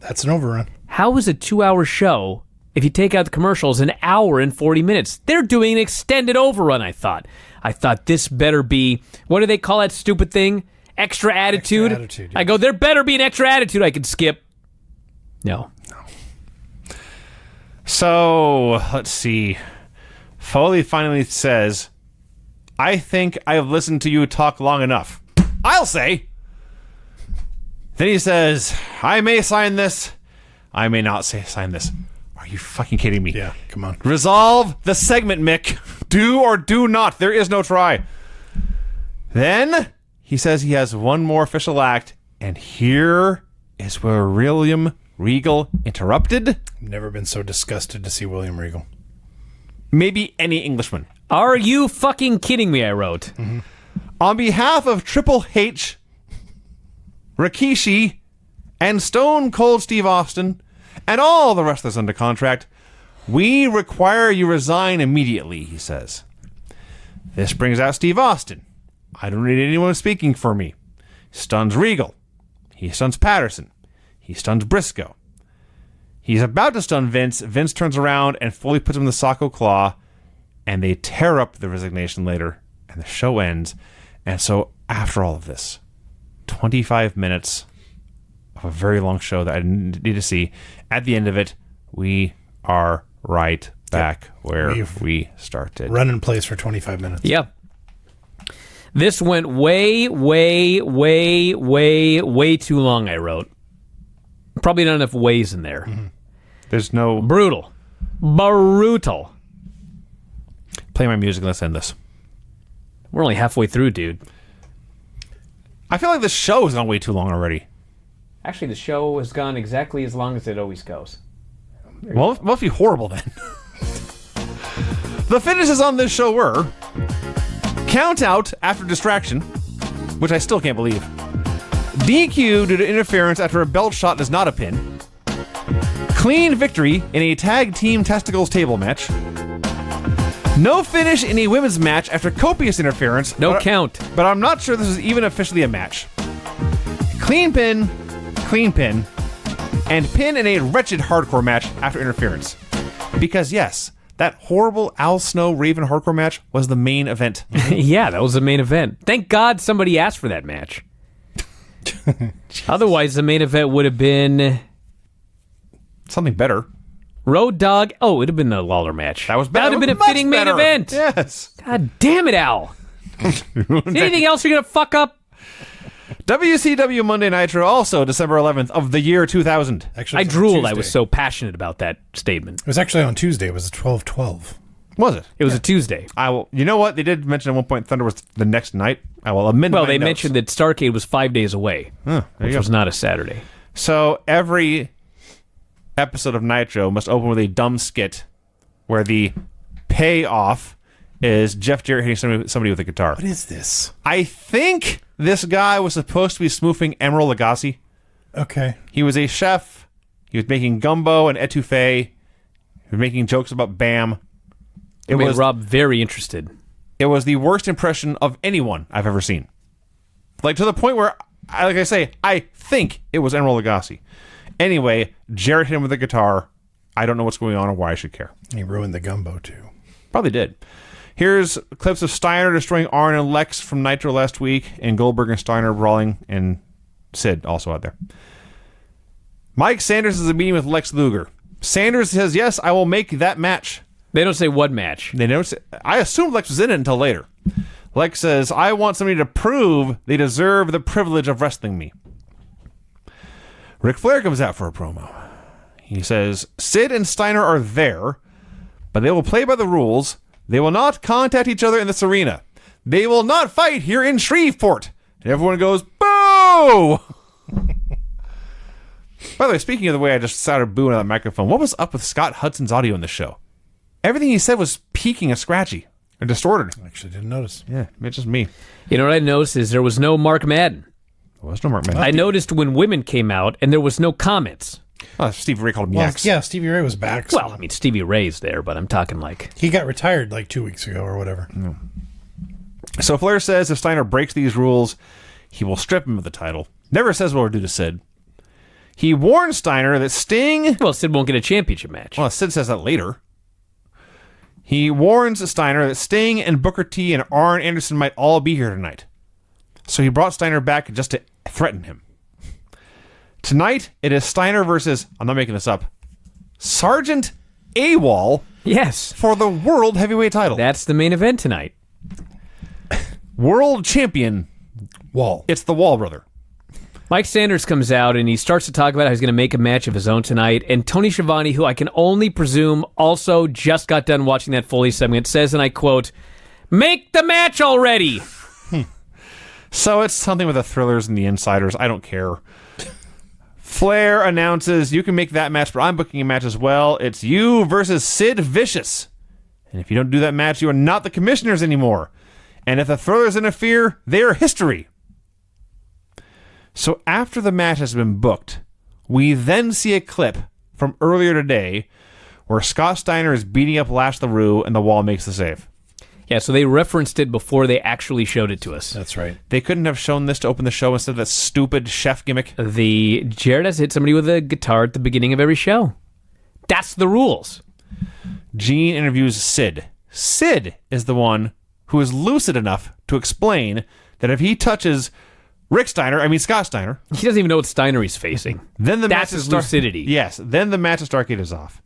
That's an overrun.
How is a 2-hour show if you take out the commercials, an hour and 40 minutes. They're doing an extended overrun, I thought. I thought this better be, what do they call that stupid thing? Extra attitude?
Extra attitude, yeah.
I go, there better be an extra attitude I could skip. No.
So, let's see. Foley finally says, I think I've listened to you talk long enough. I'll say. Then he says, I may sign this. I may not sign this. Are you fucking kidding me?
Yeah, come on.
Resolve the segment, Mick. Do or do not. There is no try. Then he says he has one more official act, and here is where William Regal interrupted.
Never been so disgusted to see William Regal.
Maybe any Englishman.
Are you fucking kidding me, I wrote.
Mm-hmm.
On behalf of Triple H, Rikishi, and Stone Cold Steve Austin, and all the wrestlers under contract, we require you resign immediately, he says. This brings out Steve Austin. I don't need anyone speaking for me. Stuns Regal. He stuns Patterson. He stuns Briscoe. He's about to stun Vince. Vince turns around and fully puts him in the Sacco Claw, and they tear up the resignation later, and the show ends. And so, after all of this, 25 minutes of a very long show that I didn't need to see, at the end of it, we are right back where we started.
Run in place for 25 minutes.
Yeah. This went way, way, way, way, way too long, I wrote. Probably not enough ways in there.
Mm-hmm.
There's no...
Brutal. Brutal.
Play my music, let's end this.
We're only halfway through, dude.
I feel like the show has gone way too long already.
Actually, the show has gone exactly as long as it always goes.
Well, it must be horrible then. The finishes on this show were count out after distraction, which I still can't believe. DQ due to interference after a belt shot is not a pin. Clean victory in a tag team testicles table match. No finish in a women's match after copious interference.
No count.
But I'm not sure this is even officially a match. Clean pin, and pin in a wretched hardcore match after interference. Because yes, that horrible Al Snow Raven hardcore match was the main event.
Yeah, that was the main event. Thank God somebody asked for that match. Otherwise, the main event would have been
Something better.
Road Dogg. Oh, it would have been the Lawler match.
That was better.
That would have been a
Much
fitting
better.
main event.
Yes.
God damn it, Al. Anything else you're going to fuck up?
WCW Monday Nitro, also December 11th of the year 2000.
Actually,
I
it's on
drooled. I
Tuesday.
was so passionate about that statement.
It was actually on Tuesday. It was 12/12.
Was it?
It was a Tuesday.
I will. You know what? They did mention at one point Thunder was the next night. I will amend
Well,
my
they
notes.
mentioned that Starrcade was 5 days away,
There you
which
go.
was not a Saturday.
So every episode of Nitro must open with a dumb skit where the payoff is Jeff Jarrett hitting somebody with a guitar.
What is this?
I think this guy was supposed to be spoofing Emeril Lagasse.
Okay.
He was a chef. He was making gumbo and etouffee. He was making jokes about Bam.
It made Rob very interested.
It was the worst impression of anyone I've ever seen. Like, to the point where, like I say, I think it was Emeril Lagasse. Anyway, Jarrett hit him with a guitar. I don't know what's going on or why I should care.
He ruined the gumbo, too.
Probably did. Here's clips of Steiner destroying Arn and Lex from Nitro last week, and Goldberg and Steiner brawling, and Sid also out there. Mike Sanders is a meeting with Lex Luger. Sanders says, yes, I will make that match.
They don't say what match.
They never say, I assumed Lex was in it until later. Lex says, I want somebody to prove they deserve the privilege of wrestling me. Ric Flair comes out for a promo. He says, Sid and Steiner are there, but they will play by the rules. They will not contact each other in this arena. They will not fight here in Shreveport. And everyone goes, boo! By the way, speaking of the way I just started booing on that microphone, what was up with Scott Hudson's audio in the show? Everything he said was peaking and scratchy and distorted.
I actually didn't notice.
Yeah, it's just me.
You know what I noticed is there was no Mark Madden.
There was no Mark Madden.
I noticed when women came out and there was no comments.
Oh, Steve Ray called him
Well,
Yaks.
yeah, Stevie Ray was back. So
Well, I mean, Stevie Ray's there, but I'm talking like...
he got retired like 2 weeks ago or whatever.
So Flair says if Steiner breaks these rules, he will strip him of the title. Never says what he'll do to Sid. He warned Steiner that Sting...
Well, Sid won't get a championship match.
Well, Sid says that later. He warns Steiner that Sting and Booker T and Arn Anderson might all be here tonight. So he brought Steiner back just to threaten him. Tonight, it is Steiner versus, I'm not making this up, Sergeant AWOL
Yes.
for the World Heavyweight title.
That's the main event tonight.
World Champion.
Wall.
It's the Wall brother.
Mike Sanders comes out and he starts to talk about how he's going to make a match of his own tonight. And Tony Schiavone, who I can only presume also just got done watching that Foley segment, says, and I quote, "Make the match already."
So it's something with the Thrillers and the Insiders. I don't care. Flair announces, you can make that match, but I'm booking a match as well. It's you versus Sid Vicious. And if you don't do that match, you are not the commissioners anymore. And if the Thrillers interfere, they are history. So after the match has been booked, we then see a clip from earlier today where Scott Steiner is beating up Lash LaRue and the Wall makes the save.
Yeah, so they referenced it before they actually showed it to us.
That's right.
They couldn't have shown this to open the show instead of that stupid chef gimmick.
Jared has hit somebody with a guitar at the beginning of every show. That's the rules.
Gene interviews Sid. Sid is the one who is lucid enough to explain that if he touches Scott Steiner,
He doesn't even know what Steiner he's facing.
then the
That's
match
his lucidity.
Yes, then the match at Starrcade is off.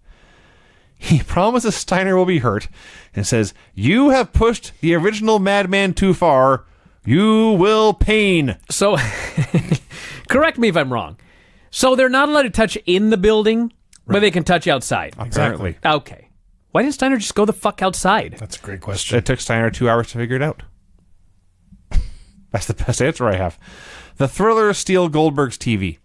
He promises Steiner will be hurt and says, "You have pushed the original Madman too far. You will pain."
So, correct me if I'm wrong. So they're not allowed to touch in the building, but they can touch outside.
Apparently.
Okay. Why didn't Steiner just go the fuck outside?
That's a great question.
It took Steiner 2 hours to figure it out. That's the best answer I have. The Thrillers steal Goldberg's TV.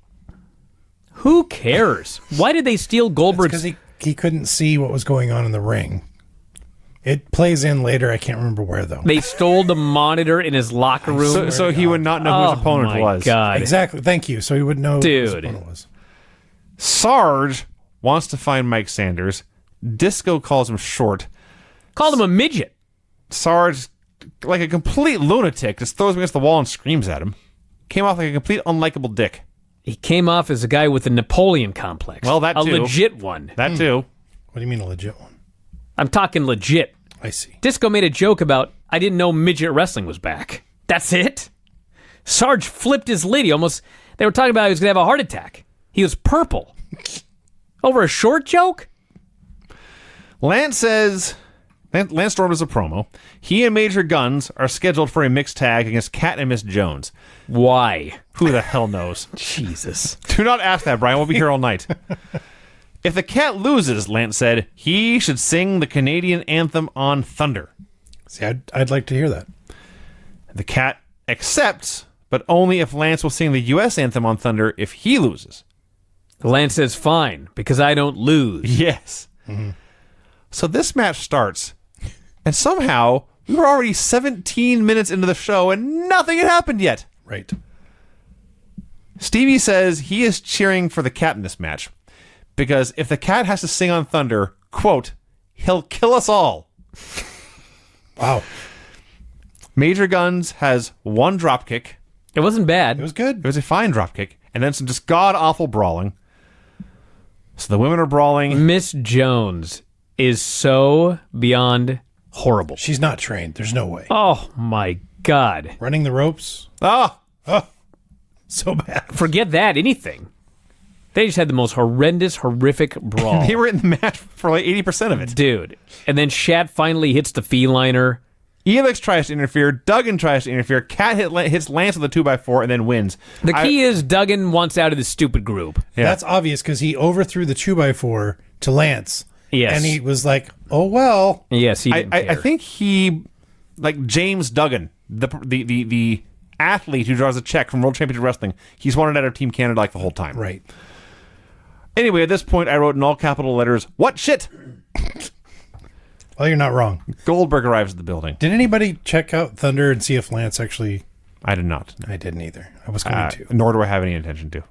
Who cares? Why did they steal Goldberg's?
Because he couldn't see what was going on in the ring. It plays in later. I can't remember where, though.
They stole the monitor in his locker room.
So he would not know who his opponent
my
was.
God.
Exactly. Thank you. So he would know who his
Dude.
opponent was.
Sarge wants to find Mike Sanders. Disco calls him short.
Called him a midget.
Sarge, like a complete lunatic, just throws him against the wall and screams at him. Came off like a complete unlikable dick.
He came off as a guy with a Napoleon complex.
Well, that
a
too.
legit one.
That too.
What do you mean a legit one?
I'm talking legit.
I see.
Disco made a joke about, I didn't know midget wrestling was back. That's it? Sarge flipped his lid. They were talking about he was going to have a heart attack. He was purple. Over a short joke?
Lance says, Lance Storm does a promo. He and Major Guns are scheduled for a mixed tag against Cat and Miss Jones.
Why?
Who the hell knows?
Jesus.
Do not ask that, Brian. We'll be here all night. If the Cat loses, Lance said, he should sing the Canadian anthem on Thunder.
See, I'd like to hear that.
The Cat accepts, but only if Lance will sing the U.S. anthem on Thunder if he loses.
Lance says, fine, because I don't lose.
Yes. So this match starts, and somehow we were already 17 minutes into the show and nothing had happened yet.
Right.
Stevie says he is cheering for the Cat in this match because if the Cat has to sing on Thunder, quote, he'll kill us all.
Wow.
Major Guns has one dropkick.
It wasn't bad.
It was good.
It was a fine dropkick, and then some just god-awful brawling. So the women are brawling.
Miss Jones is so beyond horrible.
She's not trained. There's no way.
Oh, my God.
Running the ropes.
Ah!
So bad.
Forget that, anything. They just had the most horrific brawl.
They were in the match for like 80% of it.
Dude. And then Shat finally hits the feliner.
Elix tries to interfere. Duggan tries to interfere. Cat hits Lance with a 2x4 and then wins.
The key is Duggan wants out of this stupid group.
Yeah.
That's obvious because he overthrew the 2x4 to Lance.
Yes.
And he was like, oh, well.
Yes, he didn't care.
I think he, like James Duggan, the athlete who draws a check from World Championship Wrestling, he's wanted out of Team Canada like the whole time.
Right.
Anyway, at this point, I wrote in all capital letters, "What shit?"
Well, you're not wrong.
Goldberg arrives at the building.
Did anybody check out Thunder and see if Lance actually...
I did not.
I didn't either. I was going to.
Nor do I have any intention to.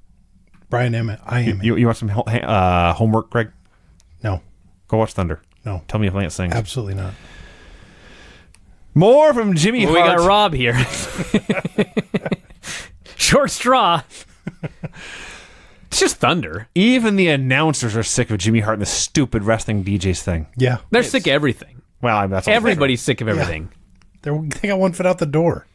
Brian Emmett. I am.
You want some homework, Greg?
No.
Go watch Thunder.
No.
Tell me if Lance sings.
Absolutely not.
More from Jimmy
We
Hart.
got Rob here. Short straw. It's just thunder.
Even the announcers are sick of Jimmy Hart and the stupid wrestling DJs thing.
Yeah.
They're sick of everything.
Well, that's all
Everybody's sick of everything.
They got one foot out the door.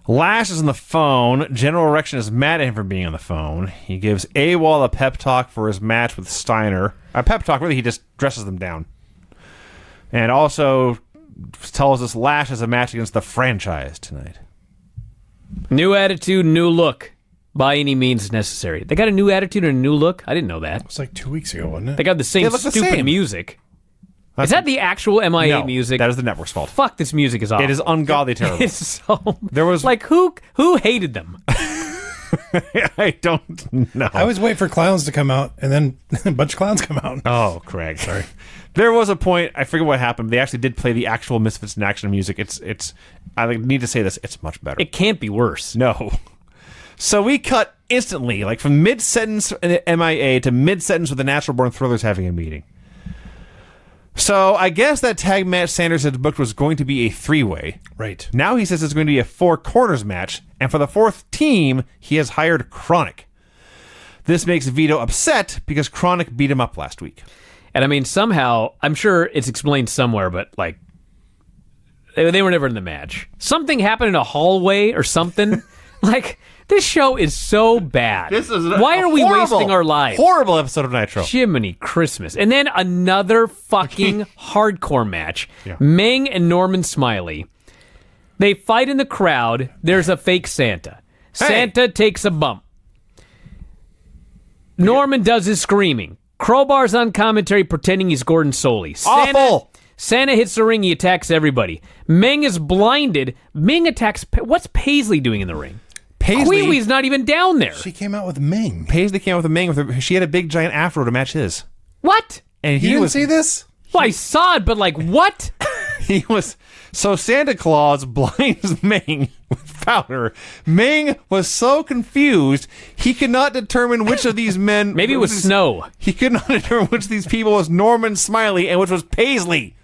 Lash is on the phone. General Erection is mad at him for being on the phone. He gives AWOL a pep talk for his match with Steiner. A pep talk, really, he just dresses them down. And also tells us Lash has a match against the franchise tonight.
New attitude, new look. By any means necessary. They got a new attitude and a new look? I didn't know that.
It was like 2 weeks ago, wasn't it?
They got the same
They look the
stupid
same.
music. Is that the actual MIA
No,
music?
that is the network's fault.
Fuck, this music is awful.
It is ungodly terrible.
It's so...
There was-
Like, who hated them?
I don't know.
I always wait for clowns to come out, and then a bunch of clowns come out.
Oh, Craig. Sorry. There was a point, I forget what happened. They actually did play the actual Misfits in Action music. It's I need to say this, it's much better.
It can't be worse.
No. So we cut instantly, like from mid-sentence in MIA to mid-sentence with the Natural Born Thrillers having a meeting. So I guess that tag match Sanders had booked was going to be a three-way.
Right.
Now he says it's going to be a four corners match, and for the fourth team, he has hired Chronic. This makes Vito upset because Chronic beat him up last week.
And I mean, somehow, I'm sure it's explained somewhere, but like, they were never in the match. Something happened in a hallway or something. Like, this show is so bad. Why are we wasting our lives?
Horrible episode of Nitro.
Jiminy Christmas. And then another fucking hardcore match.
Yeah.
Meng and Norman Smiley. They fight in the crowd. There's a fake Santa. Santa takes a bump. Norman does his screaming. Crowbar's on commentary pretending he's Gordon Soley.
Awful.
Santa hits the ring. He attacks everybody. Meng is blinded. Meng attacks... What's Paisley doing in the ring? Queewee's not even down there.
She came out with Ming.
Paisley came out with a Ming with her. She had a big giant afro to match his.
What?
And
You didn't see this?
Well, I saw it, but like, what?
He was so Santa Claus blinds Ming with powder. Ming was so confused he could not determine which of these men.
Maybe it was snow.
He could not determine which of these people was Norman Smiley and which was Paisley.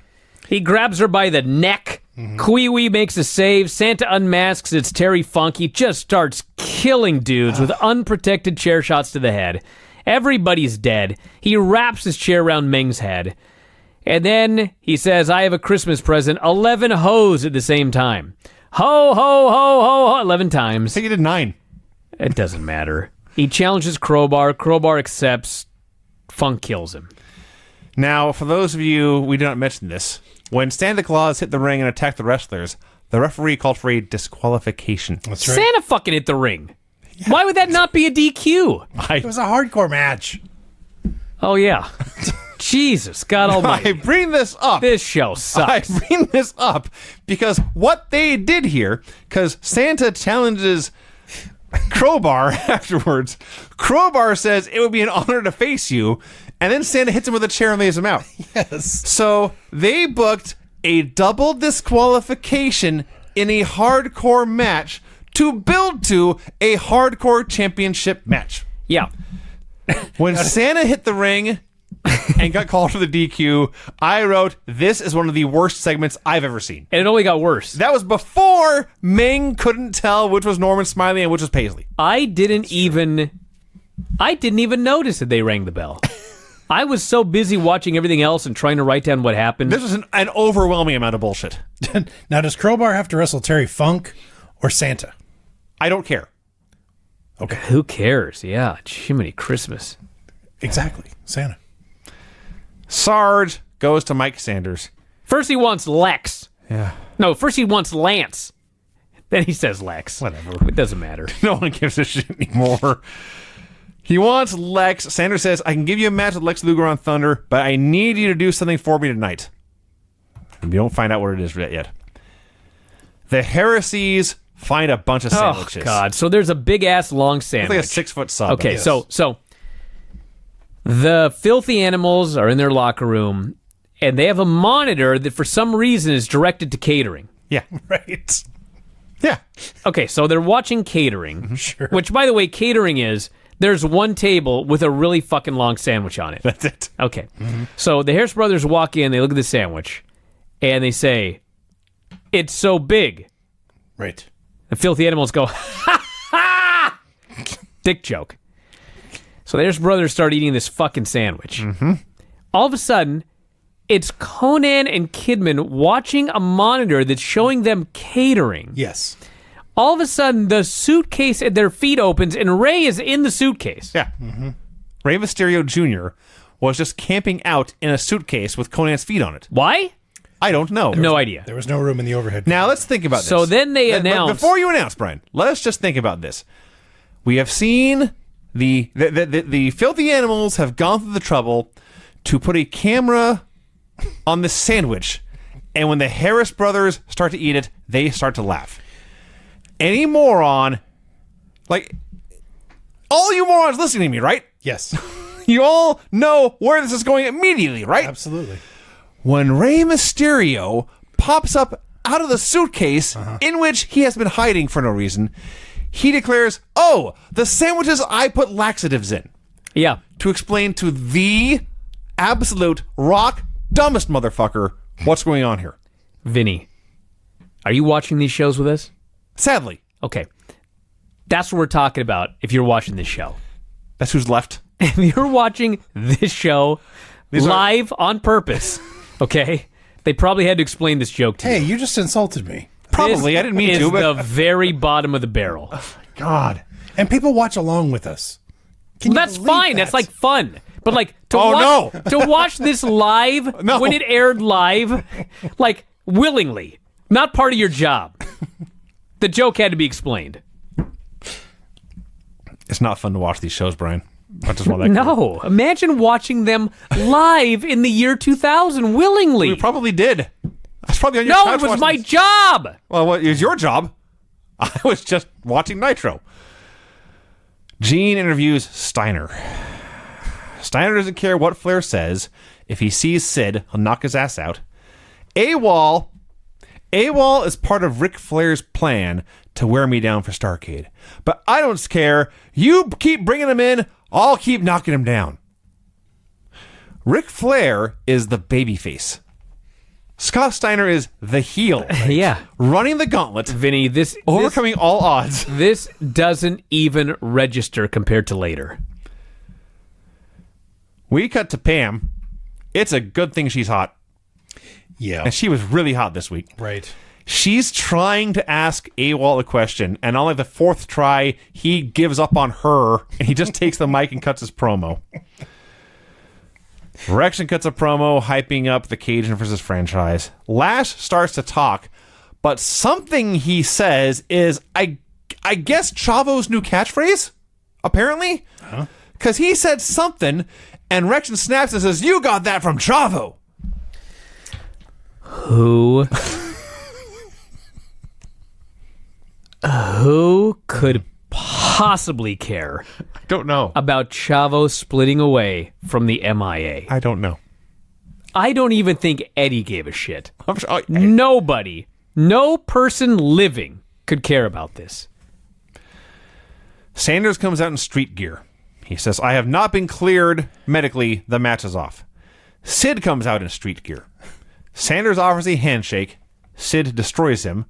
He grabs her by the neck. Queewee makes a save. Santa unmasks. It's Terry Funk. He just starts killing dudes with unprotected chair shots to the head. Everybody's dead. He wraps his chair around Meng's head. And then he says, I have a Christmas present. 11 hoes at the same time. Ho, ho, ho, ho, ho. 11 times.
I think he did 9.
It doesn't matter. He challenges Crowbar. Crowbar accepts. Funk kills him.
Now, for those of you, we did not mention this. When Santa Claus hit the ring and attacked the wrestlers, the referee called for a disqualification.
That's right.
Santa fucking hit the ring. Why would that not be a DQ?
It was a hardcore match.
Oh, yeah. Jesus, God
I
almighty.
bring this up.
This show
I
sucks.
bring this up because what they did here, because Santa challenges Crowbar afterwards. Crowbar says it would be an honor to face you, and then Santa hits him with a chair and lays him out.
Yes.
So they booked a double disqualification in a hardcore match to build to a hardcore championship match.
Yeah.
When Santa hit the ring and got called for the DQ, I wrote, this is one of the worst segments I've ever seen.
And it only got worse.
That was before Ming couldn't tell which was Norman Smiley and which was Paisley.
I didn't even notice that they rang the bell. I was so busy watching everything else and trying to write down what happened.
This was an overwhelming amount of bullshit.
Now, does Crowbar have to wrestle Terry Funk or Santa?
I don't care.
Okay.
Who cares? Yeah, Jiminy Christmas.
Exactly. Santa.
Sarge goes to Mike Sanders.
First he wants Lex.
Yeah.
No, first he wants Lance. Then he says Lex.
Whatever.
It doesn't matter.
No one gives a shit anymore. He wants Lex. Sanders says, I can give you a match with Lex Luger on Thunder, but I need you to do something for me tonight. And we don't find out what it is yet. The Heresies find a bunch of sandwiches.
Oh, God. So there's a big-ass long
It's
sandwich.
like a 6-foot sub.
Okay,
Yes.
so the filthy animals are in their locker room, and they have a monitor that for some reason is directed to catering.
Yeah.
Right.
Yeah.
Okay, so they're watching catering.
Sure.
Which, by the way, catering is, there's one table with a really fucking long sandwich on it.
That's it.
Okay. So the Harris brothers walk in, they look at the sandwich, and they say, it's so big.
Right.
The filthy animals go, ha ha! Dick joke. So their brothers start eating this fucking sandwich. Mm-hmm. All of a sudden, it's Conan and Kidman watching a monitor that's showing them catering.
Yes.
All of a sudden, the suitcase at their feet opens, and Ray is in the suitcase.
Yeah. Mm-hmm. Rey Mysterio Jr. was just camping out in a suitcase with Conan's feet on it.
Why?
I don't know.
No idea.
There was no room in the overhead.
Now, let's think about this.
So then they
But
announce...
Before you announce, Brian, let's just think about this. We have seen the filthy animals have gone through the trouble to put a camera on the sandwich, and when the Harris brothers start to eat it, they start to laugh. Any moron, like, all you morons listening to me, right?
Yes.
You all know where this is going immediately, right?
Absolutely.
When Rey Mysterio pops up out of the suitcase in which he has been hiding for no reason, he declares, "Oh, the sandwiches I put laxatives in."
Yeah.
To explain to the absolute rock dumbest motherfucker what's going on here.
Vinny, are you watching these shows with us?
Sadly.
Okay. That's what we're talking about if you're watching this show.
That's who's left.
If you're watching this show live on purpose, okay, they probably had to explain this joke to
Hey,
you.
you just insulted me.
Probably.
This
I didn't mean
is
to, but...
the very bottom of the barrel.
God.
And people watch along with us. Can you
That's
believe
fine.
that?
That's like fun. But like to
Oh,
watch to watch this live
No.
when it aired live, like willingly, not part of your job. The joke had to be explained.
It's not fun to watch these shows, Brian. I just want that clear.
No, imagine watching them live in the year 2000 willingly.
We probably did. I was probably on your
No,
couch
it was
watching
my
this.
job.
Well, it was your job. I was just watching Nitro. Gene interviews Steiner. Steiner doesn't care what Flair says. If he sees Sid, he'll knock his ass out. AWOL is part of Ric Flair's plan to wear me down for Starrcade. But I don't care. You keep bringing him in, I'll keep knocking him down. Ric Flair is the babyface. Steiner is the heel.
Yeah.
Running the gauntlet,
Vinny, this
overcoming all odds.
this doesn't even register compared to later.
We cut to Pam. It's a good thing she's hot.
Yeah.
And she was really hot this week.
Right.
She's trying to ask AWOL a question, and on like the fourth try, he gives up on her, and he just takes the mic and cuts his promo. Rection cuts a promo, hyping up the Cajun versus franchise. Lash starts to talk, but something he says is, I guess, Chavo's new catchphrase, apparently. Because he said something, and Rection snaps and says, "You got that from Chavo."
Who could possibly care
I don't know.
about Chavo splitting away from the MIA?
I don't know.
I don't even think Eddie gave a shit.
I'm sure,
Nobody, no person living could care about this.
Sanders comes out in street gear. He says, "I have not been cleared medically. The match is off." Sid comes out in street gear. Sanders offers a handshake. Sid destroys him.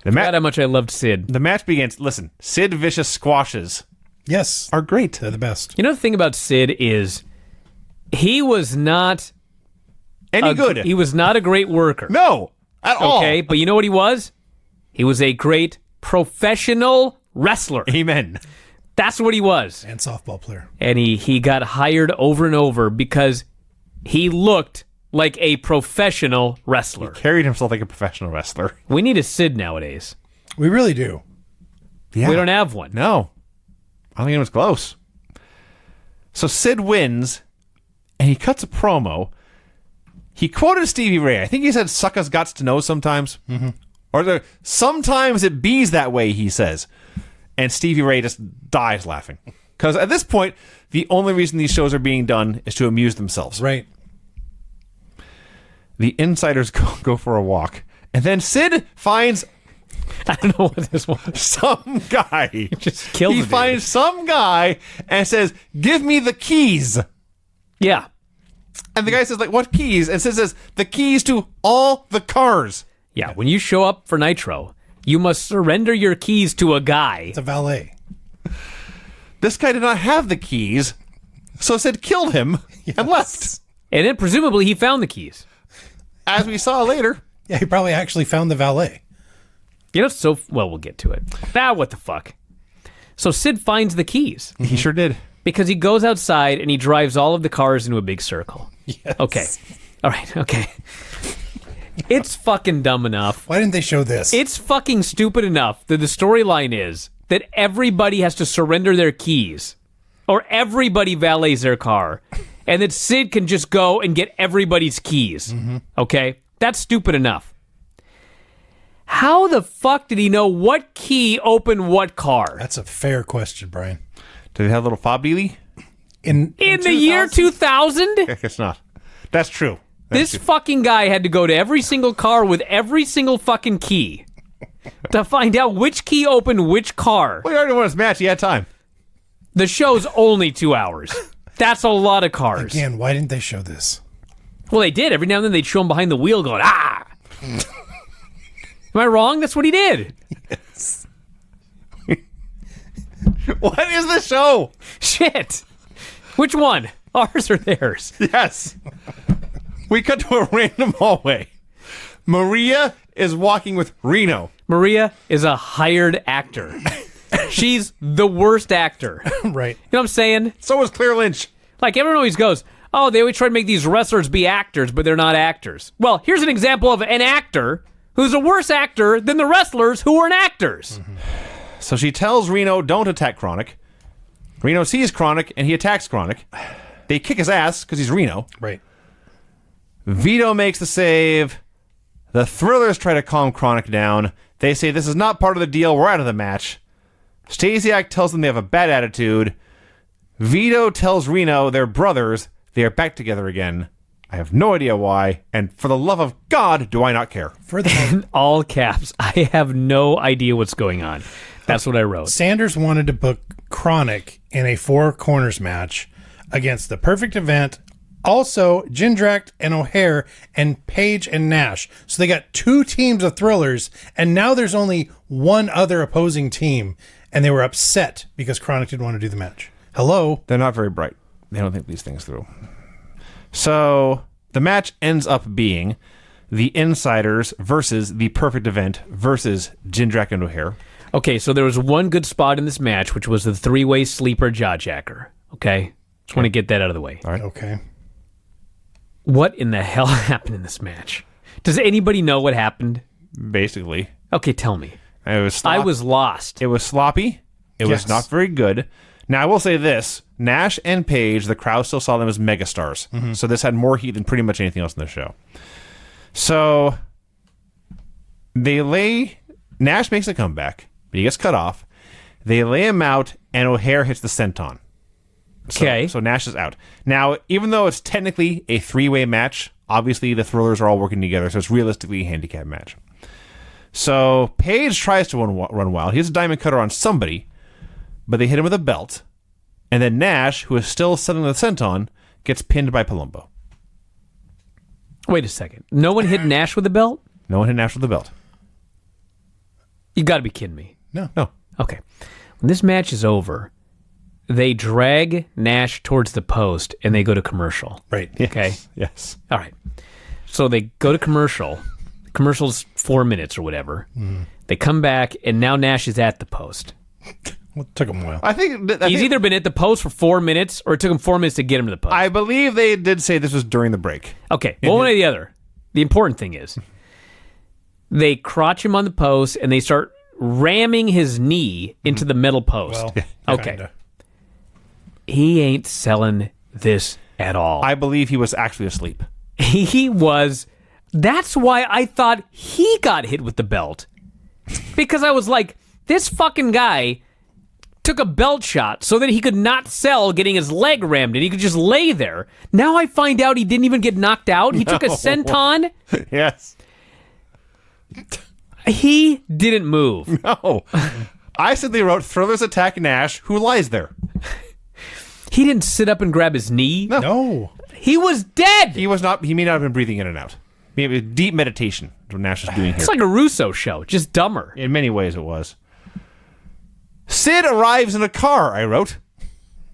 The,
God, how much I loved Sid.
the match begins. Listen, Sid Vicious squashes
Yes.
are great.
They're the best.
You know, the thing about Sid is he was not
Any good?
He was not a great worker.
No, at all.
Okay, but you know what he was? He was a great professional wrestler.
Amen.
That's what he was.
And softball player.
And he got hired over and over because he looked like a professional wrestler.
Carried himself like a professional wrestler.
We need a Sid nowadays.
We really do.
Yeah.
We don't have one.
No. I don't think it was close. So Sid wins, and he cuts a promo. He quoted Stevie Ray. I think he said, "Suckers gots to know sometimes." Mm-hmm. Or sometimes it bees that way, he says. And Stevie Ray just dies laughing. Because at this point, the only reason these shows are being done is to amuse themselves.
Right.
The insiders go for a walk. And then Sid finds
I don't know what this was.
some guy.
Just killed
He
the dude.
finds some guy and says, "Give me the keys."
Yeah.
And the guy says, like, "What keys?" And Sid says, "The keys to all the cars."
Yeah. When you show up for Nitro, you must surrender your keys to a guy.
It's a valet.
This guy did not have the keys, so Sid killed him and left.
And then presumably he found the keys.
As we saw later.
Yeah, he probably actually found the valet.
You know, we'll get to it. What the fuck? So Sid finds the keys.
He sure did.
Because he goes outside and he drives all of the cars into a big circle.
Yes.
Okay. All right, okay. It's fucking dumb enough.
Why didn't they show this?
It's fucking stupid enough that the storyline is that everybody has to surrender their keys. Or everybody valets their car. And that Sid can just go and get everybody's keys. Okay? That's stupid enough. How the fuck did he know what key opened what car?
That's a fair question, Brian.
Did they have a little fob dealy?
In the year 2000?
I guess not. That's true.
This fucking guy had to go to every single car with every single fucking key to find out which key opened which car.
Well, he already won his match. He had time.
The show's only 2 hours. That's a lot of cars.
Again, why didn't they show this?
Well, they did. Every now and then they'd show him behind the wheel going, ah! Am I wrong? That's what he did.
Yes.
What is the show?
Shit. Which one? Ours or theirs?
Yes. We cut to a random hallway. Maria is walking with Reno.
Maria is a hired actor. She's the worst actor.
Right.
You know what I'm saying?
So is Claire Lynch.
Like, everyone always goes, oh, they always try to make these wrestlers be actors, but they're not actors. Well, here's an example of an actor who's a worse actor than the wrestlers who weren't actors.
So she tells Reno, don't attack Chronic. Reno sees Chronic, and he attacks Chronic. They kick his ass, because he's Reno.
Right.
Vito makes the save. The Thrillers try to calm Chronic down. They say this is not part of the deal. We're out of the match. Stasiak tells them they have a bad attitude. Vito tells Reno they're brothers. They are back together again. I have no idea why. And for the love of God, do I not care.
Furthermore,
All caps. I have no idea what's going on. That's what I wrote.
Sanders wanted to book Chronic in a Four Corners match against the Perfect Event, also Jindrak and O'Hare, and Page and Nash. So they got 2 teams of Thrillers, and now there's only one other opposing team, and they were upset because Chronic didn't want to do the match. Hello?
They're not very bright. They don't think these things through. So the match ends up being the Insiders versus the Perfect Event versus Jindrak and O'Hare.
Okay, so there was one good spot in this match, which was the 3-way sleeper jawjacker. Okay? Just want to get that out of the way.
All right.
Okay.
What in the hell happened in this match? Does anybody know what happened?
Basically.
Okay, tell me.
It was
I was lost.
It was sloppy. It was
Yes.
not very good. Now, I will say this. Nash and Page, the crowd still saw them as megastars. So this had more heat than pretty much anything else in the show. So Nash makes a comeback, but he gets cut off. They lay him out, and O'Hare hits the senton.
Okay.
So Nash is out. Now, even though it's technically a 3-way match, obviously the Thrillers are all working together, so it's realistically a handicap match. So Page tries to run wild. He has a diamond cutter on somebody, but they hit him with a belt. And then Nash, who is still selling the senton, gets pinned by Palumbo.
Wait a second. No one hit Nash with a belt?
No one hit Nash with the belt.
You got to be kidding me.
No.
Okay. When this match is over, they drag Nash towards the post and they go to commercial.
Right.
Okay.
Yes.
All right. So they go to commercial. Commercial's 4 minutes or whatever. They come back and now Nash is at the post.
Well, it took him a while.
I think
He's either been at the post for 4 minutes or it took him 4 minutes to get him to the post.
I believe they did say this was during the break.
Okay, one way or the other. The important thing is they crotch him on the post and they start ramming his knee into the metal post.
Well,
okay.
kinda.
He ain't selling this at all.
I believe he was actually asleep.
He was. That's why I thought he got hit with the belt. Because I was like, this fucking guy took a belt shot so that he could not sell getting his leg rammed and he could just lay there. Now I find out he didn't even get knocked out. He took a senton.
Yes.
He didn't move.
No. I simply wrote Thrillers attack Nash, who lies there.
He didn't sit up and grab his knee.
No.
He was dead.
He was not. He may not have been breathing in and out. Maybe deep meditation. What Nash is doing here.
It's like a Russo show, just dumber.
In many ways, it was. Sid arrives in a car. I wrote.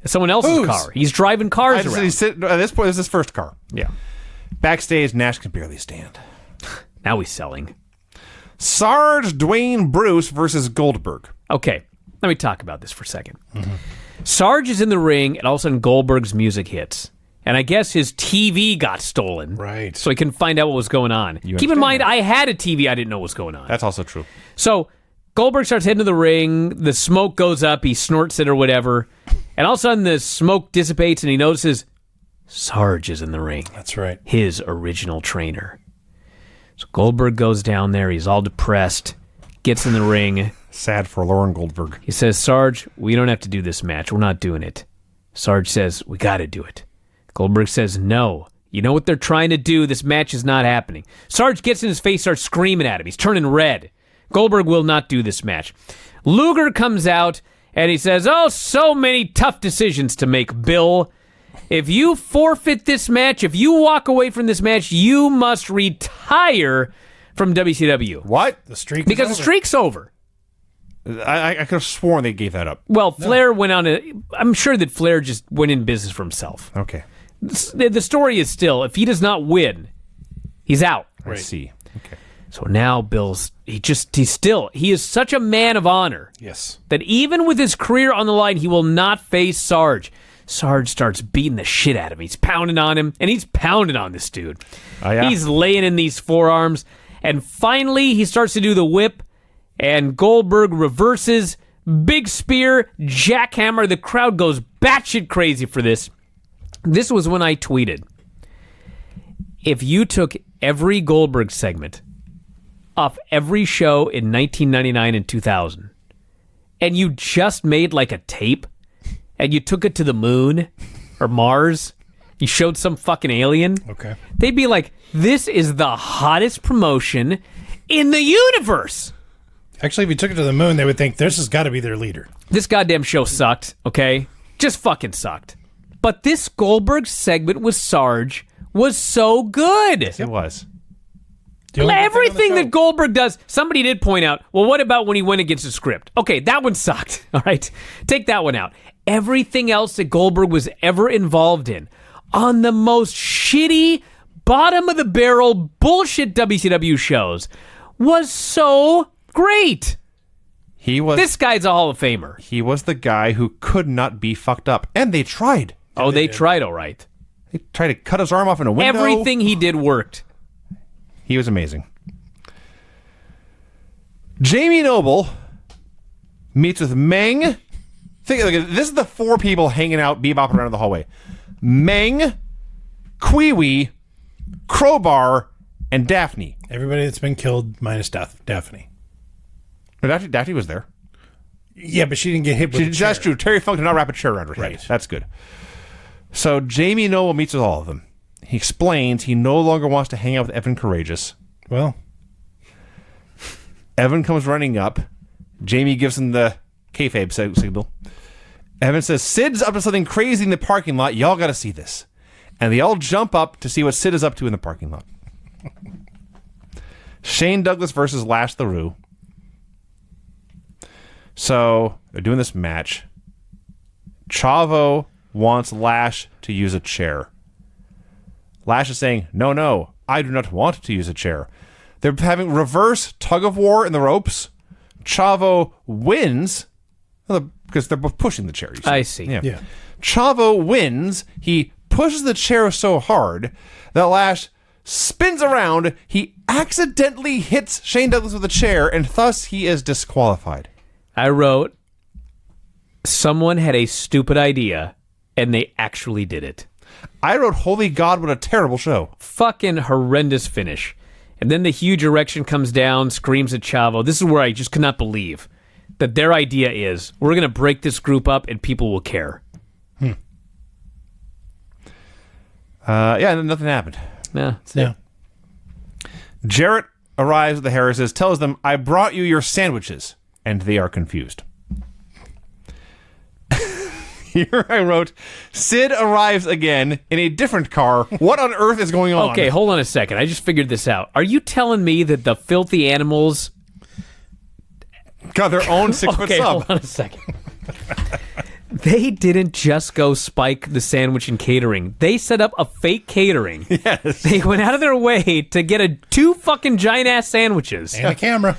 It's someone else's
Whose?
car. He's driving cars around.
At this point, this is his first car.
Yeah.
Backstage, Nash can barely stand.
Now he's selling.
Sarge Dwayne Bruce versus Goldberg.
Okay, let me talk about this for a second. Sarge is in the ring, and all of a sudden Goldberg's music hits. And I guess his TV got stolen.
Right.
So he couldn't find out what was going on. Keep in
understand
mind,
that.
I had a TV. I didn't know what was going on.
That's also true.
So Goldberg starts heading to the ring. The smoke goes up. He snorts it or whatever. And all of a sudden, the smoke dissipates, and he notices Sarge is in the ring.
That's right.
His original trainer. So Goldberg goes down there. He's all depressed. Gets in the ring.
Sad for Lauren Goldberg.
He says, Sarge, we don't have to do this match. We're not doing it. Sarge says, we got to do it. Goldberg says, no. You know what they're trying to do? This match is not happening. Sarge gets in his face, starts screaming at him. He's turning red. Goldberg will not do this match. Luger comes out, and he says, oh, so many tough decisions to make, Bill. If you forfeit this match, if you walk away from this match, you must retire from WCW.
What?
The streak
Because
is
the
over.
streak's over.
I could have sworn they gave that up.
Well, Flair went on I'm sure that Flair just went in business for himself.
Okay.
The story is still, if he does not win, he's out.
I see. Okay.
So now Bill's, he is such a man of honor
Yes.
that even with his career on the line, he will not face Sarge. Sarge starts beating the shit out of him. He's pounding on him, and he's pounding on this dude.
Oh, yeah?
He's laying in these forearms, and finally he starts to do the whip, and Goldberg reverses, big spear, jackhammer. The crowd goes batshit crazy for this. This was when I tweeted, if you took every Goldberg segment off every show in 1999 and 2000, and you just made like a tape, and you took it to the moon or Mars, you showed some fucking alien,
Okay.
they'd be like, this is the hottest promotion in the universe.
Actually, if you took it to the moon, they would think this has got to be their leader.
This goddamn show sucked, okay? Just fucking sucked. But this Goldberg segment with Sarge was so good.
It was.
The only good thing on the
Everything
show-
that Goldberg does, somebody did point out, well, what about when he went against the script? Okay, that one sucked, all right? Take that one out. Everything else that Goldberg was ever involved in, on the most shitty, bottom-of-the-barrel bullshit WCW shows, was so great.
He was.
This guy's a Hall of Famer.
He was the guy who could not be fucked up, and they tried.
Oh, they tried all right.
They tried to cut his arm off in a window.
Everything he did worked.
He was amazing. Jamie Noble meets with Meng. Look, this is the four people hanging out, bebopping around in the hallway. Meng, Kwee-Wee, Crowbar, and Daphne.
Everybody that's been killed minus Daphne.
No, Daphne was there.
Yeah, but she didn't get hit with a chair.
That's true. Terry Funk did not wrap a chair around her head.
Right.
That's good. So Jamie Noble meets with all of them. He explains he no longer wants to hang out with Evan Courageous.
Well,
Evan comes running up. Jamie gives him the kayfabe signal. Evan says, Sid's up to something crazy in the parking lot. Y'all got to see this. And they all jump up to see what Sid is up to in the parking lot. Shane Douglas versus Lash LaRue. So they're doing this match. Chavo wants Lash to use a chair. Lash is saying, no, I do not want to use a chair. They're having reverse tug of war in the ropes. Chavo wins because they're both pushing the chair. You see.
I see.
yeah.
Chavo wins. He pushes the chair so hard that Lash spins around. He accidentally hits Shane Douglas with a chair, and thus he is disqualified.
I wrote, someone had a stupid idea, and they actually did it.
I wrote, holy God, what a terrible show.
Fucking horrendous finish. And then the huge erection comes down, screams at Chavo. This is where I just could not believe that their idea is, we're going to break this group up and people will care.
Yeah, and then nothing happened.
Yeah.
Yeah.
Jarrett arrives at the Harrises, tells them, I brought you your sandwiches. And they are confused. Here I wrote, Sid arrives again in a different car. What on earth is going on?
Okay, hold on a second. I just figured this out. Are you telling me that the filthy animals...
Got their own 6 foot
Okay,
sub.
hold on a second. They didn't just go spike the sandwich and catering. They set up a fake catering.
Yes.
They went out of their way to get 2 fucking giant-ass sandwiches.
And a camera.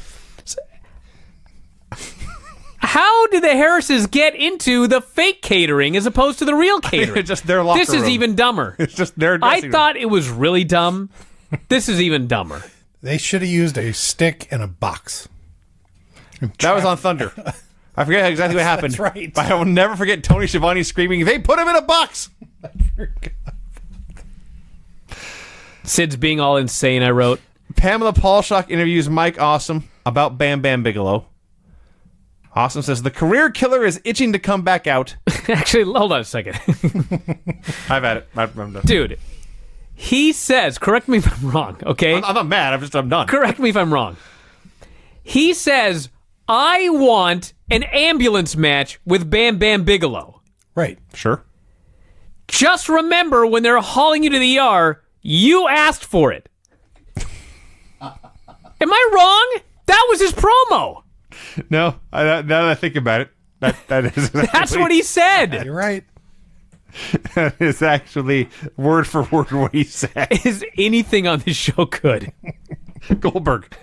How did the Harrises get into the fake catering as opposed to the real catering?
It's just their locker
This is
room.
even dumber.
It's just their
I
dressing room.
thought it was really dumb. This is even dumber.
They should have used a stick and a box.
That was on Thunder. I forget exactly what happened.
That's right.
But I will never forget Tony Schiavone screaming, "They put him in a box!"
Sid's being all insane, I wrote.
Pamela Paulshock interviews Mike Awesome about Bam Bam Bigelow. Awesome says, "The career killer is itching to come back out."
Actually, hold on a second.
I've had it. I'm done.
Dude, he says, correct me if I'm wrong, okay?
I'm not mad. I'm done.
Correct me if I'm wrong. He says, I want an ambulance match with Bam Bam Bigelow.
Right.
Sure.
Just remember when they're hauling you to the ER, you asked for it. Am I wrong? That was his promo.
No, now that I think about it, that is exactly
That's what he said.
You're right.
That is actually word for word what he said.
Is anything on this show good?
Goldberg.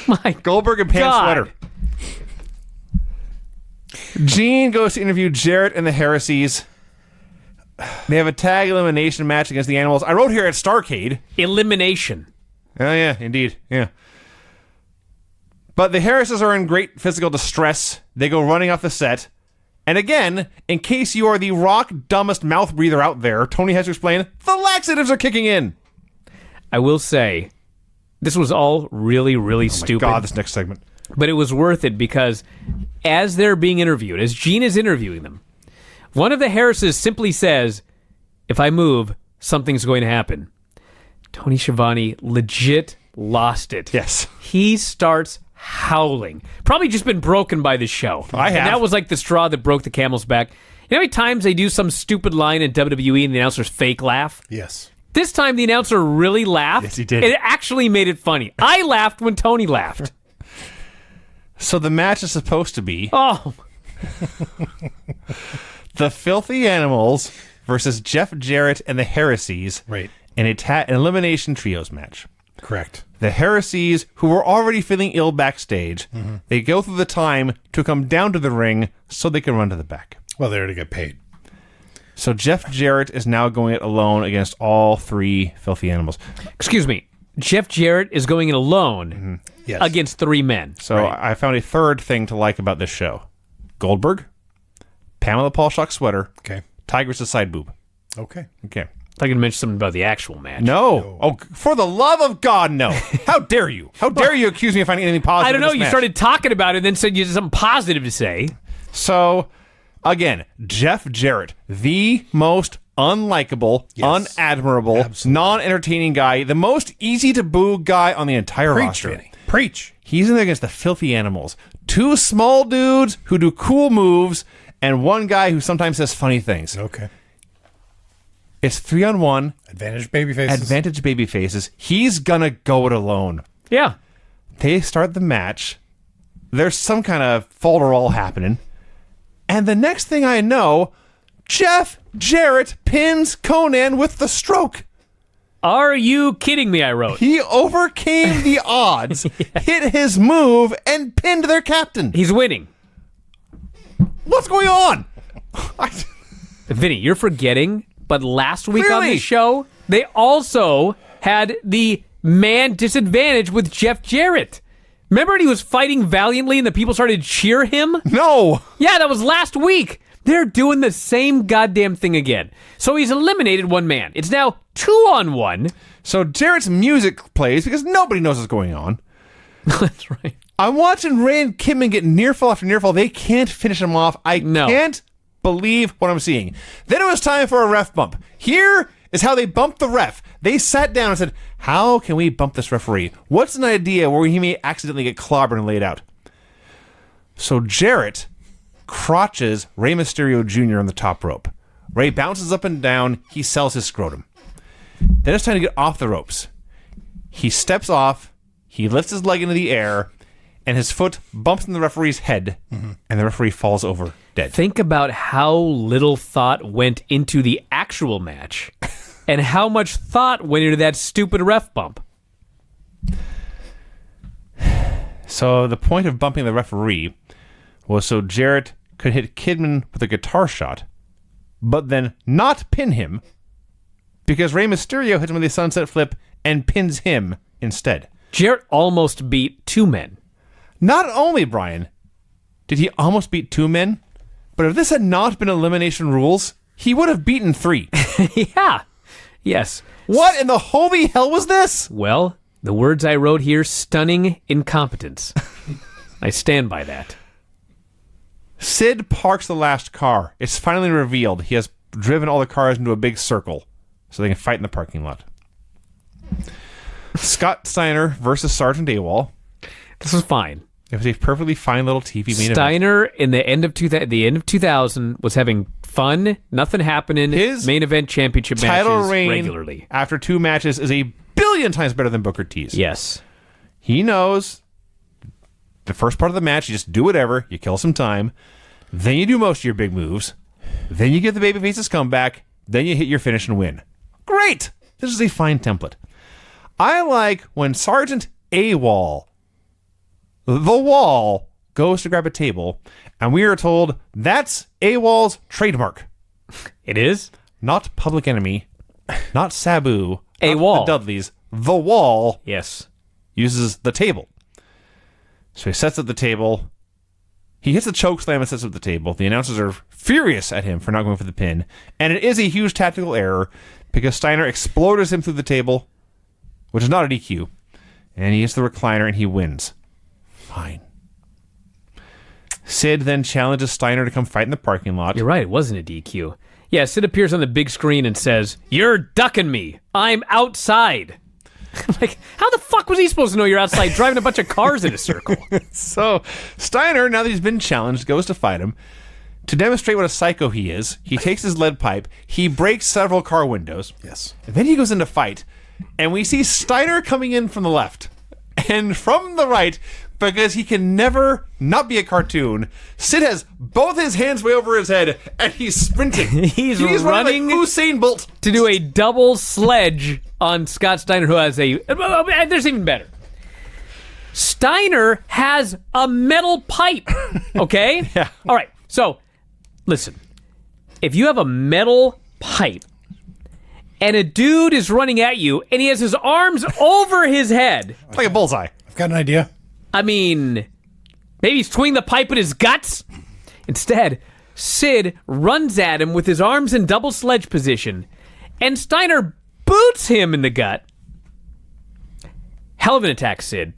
My
Goldberg and Pam
God.
Sweater. Gene goes to interview Jarrett and the Heresies. They have a tag elimination match against the Animals. I wrote here at Starcade.
Elimination.
Oh, yeah, indeed. Yeah. But the Harrises are in great physical distress. They go running off the set. And again, in case you are the rock dumbest mouth breather out there, Tony has to explain, the laxatives are kicking in.
I will say, this was all really, really stupid.
God, this next segment.
But it was worth it because as they're being interviewed, as Gene is interviewing them, one of the Harrises simply says, if I move, something's going to happen. Tony Schiavone legit lost it.
Yes.
He starts howling. Probably just been broken by this show.
I have.
And that was like the straw that broke the camel's back. You know how many times they do some stupid line in WWE and the announcers fake laugh?
Yes.
This time the announcer really laughed.
Yes, he did.
It actually made it funny. I laughed when Tony laughed.
So the match is supposed to be
Oh,
the Filthy Animals versus Jeff Jarrett and the Heresies
Right.
in an elimination trios match.
Correct.
The Heresies, who were already feeling ill backstage, they go through the time to come down to the ring so they can run to the back.
Well, they're to get paid.
So Jeff Jarrett is now going it alone against all 3 Filthy Animals.
excuse me. Jeff Jarrett is going in alone
Yes.
against 3 men.
So I found a third thing to like about this show. Goldberg, Pamela Paulshock Sweater,
Okay.
Tigress' side boob.
Okay.
Okay.
I can mention something about the actual match.
No. Oh, for the love of God, no. How dare you? How dare you accuse me of finding anything positive
I don't
in
know.
this
You
match?
started talking about it and then said you had something positive to say.
So, again, Jeff Jarrett, the most unlikable,
Yes.
unadmirable,
Absolutely.
non-entertaining guy, the most easy-to-boo guy on the entire
Preach,
roster.
Vinny. Preach.
He's in there against the Filthy Animals. 2 small dudes who do cool moves, and one guy who sometimes says funny things.
Okay.
It's 3-on-1,
Advantage baby faces.
advantage baby faces. He's gonna go it alone.
Yeah.
They start the match. There's some kind of folderol happening. And the next thing I know, Jeff Jarrett pins Conan with the stroke.
Are you kidding me? I wrote.
He overcame the odds, hit his move, and pinned their captain.
He's winning.
What's going on?
Vinny, you're forgetting, but last week on
Clearly.
the show, they also had the man disadvantage with Jeff Jarrett. Remember when he was fighting valiantly and the people started to cheer him?
No.
Yeah, that was last week. They're doing the same goddamn thing again. So he's eliminated one man. It's now 2-on-1.
So Jarrett's music plays because nobody knows what's going on.
That's right.
I'm watching Ray and Kidman get near fall after near fall. They can't finish him off. I
No.
can't believe what I'm seeing. Then it was time for a ref bump. Here is how they bumped the ref. They sat down and said, how can we bump this referee? What's an idea where he may accidentally get clobbered and laid out? So Jarrett crotches Rey Mysterio Jr. on the top rope. Ray bounces up and down. He sells his scrotum. Then it's time to get off the ropes. He steps off. He lifts his leg into the air, and his foot bumps in the referee's head, and the referee falls over dead.
Think about how little thought went into the actual match and how much thought went into that stupid ref bump.
So the point of bumping the referee was so Jarrett could hit Kidman with a guitar shot, but then not pin him, because Rey Mysterio hits him with a sunset flip and pins him instead.
Jarrett almost beat 2 men.
Not only, Brian, did he almost beat 2 men, but if this had not been elimination rules, he would have beaten 3.
Yeah. Yes.
What in the holy hell was this?
Well, the words I wrote here, stunning incompetence. I stand by that.
Sid parks the last car. It's finally revealed he has driven all the cars into a big circle so they can fight in the parking lot. Scott Steiner versus Sergeant AWOL.
This was fine.
It was a perfectly fine little TV main event.
Steiner in the end of 2000 was having fun, nothing happening.
His
main event championship
title
matches
reign
regularly.
After 2 matches is a billion times better than Booker T's.
Yes.
He knows the first part of the match, you just do whatever, you kill some time, then you do most of your big moves, then you give the babyfaces comeback, then you hit your finish and win. Great! This is a fine template. I like when Sergeant AWOL, the wall, goes to grab a table, and we are told that's AWOL's trademark.
It is?
Not Public Enemy, not Sabu,
AWOL.
not the Dudleys. The wall
Yes.
uses the table. So he sets up the table. He hits a choke slam and sets up the table. The announcers are furious at him for not going for the pin. And it is a huge tactical error because Steiner explodes him through the table, which is not a DQ. And he hits the recliner and he wins. Fine. Sid then challenges Steiner to come fight in the parking lot.
You're right, it wasn't a DQ. Yeah, Sid appears on the big screen and says, "You're ducking me. I'm outside." Like, how the fuck was he supposed to know you're outside driving a bunch of cars in a circle?
So Steiner, now that he's been challenged, goes to fight him. To demonstrate what a psycho he is, he takes his lead pipe, he breaks several car windows.
Yes.
And then he goes into fight, and we see Steiner coming in from the left. And from the right, because he can never not be a cartoon, Sid has both his hands way over his head, and he's sprinting.
He's
running
running
like Usain Bolt.
to do a double sledge on Scott Steiner, who has a... There's even better. Steiner has a metal pipe, okay?
Yeah.
All right, so, listen. If you have a metal pipe, and a dude is running at you, and he has his arms over his head...
It's like a bullseye.
I've got an idea.
I mean, maybe he's swinging the pipe with his guts. Instead, Sid runs at him with his arms in double sledge position, and Steiner boots him in the gut. Hell of an attack, Sid.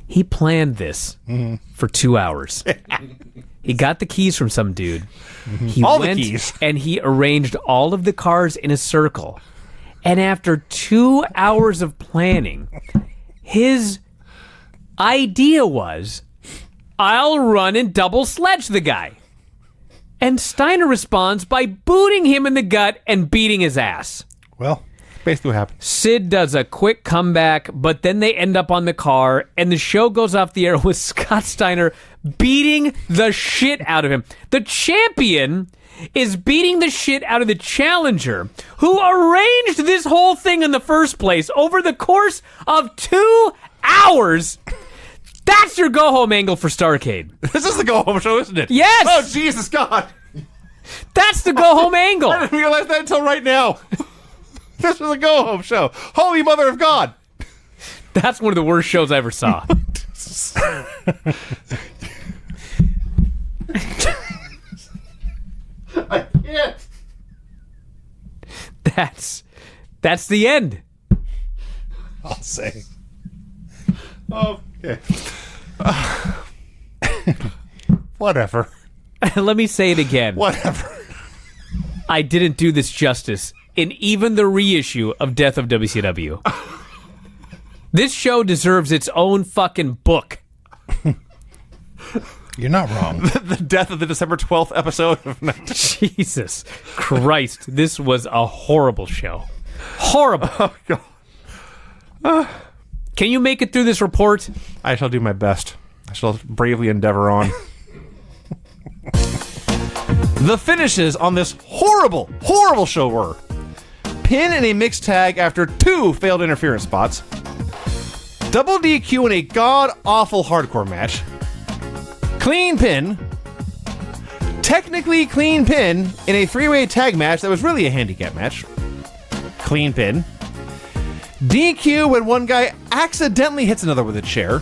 He planned this for 2 hours. He got the keys from some dude. He
All the
went
keys.
and he arranged all of the cars in a circle. And after 2 hours of planning, his idea was, I'll run and double sledge the guy. And Steiner responds by booting him in the gut and beating his ass.
Well,
Basically what happened.
Sid does a quick comeback, but then they end up on the car, and the show goes off the air with Scott Steiner beating the shit out of him. The champion is beating the shit out of the challenger, who arranged this whole thing in the first place over the course of 2 hours. That's your go-home angle for Starrcade.
This is the go-home show, isn't it?
Yes!
Oh, Jesus God.
That's the go-home angle.
I didn't realize that until right now. This was a go-home show. Holy Mother of God.
That's one of the worst shows I ever saw.
I can't.
That's the end.
I'll say.
Okay. Whatever.
Let me say it again.
Whatever.
I didn't do this justice in even the reissue of Death of WCW. This show deserves its own fucking book.
You're not wrong.
The death of the December 12th episode of
Jesus Christ. This was a horrible show. Horrible.
Oh, God.
Can you make it through this report?
I shall do my best. I shall bravely endeavor on. The finishes on this horrible, horrible show were pin in a mixed tag after 2 failed interference spots, double DQ in a god-awful hardcore match, clean pin, technically clean pin in a 3-way tag match that was really a handicap match, clean pin, DQ when one guy accidentally hits another with a chair,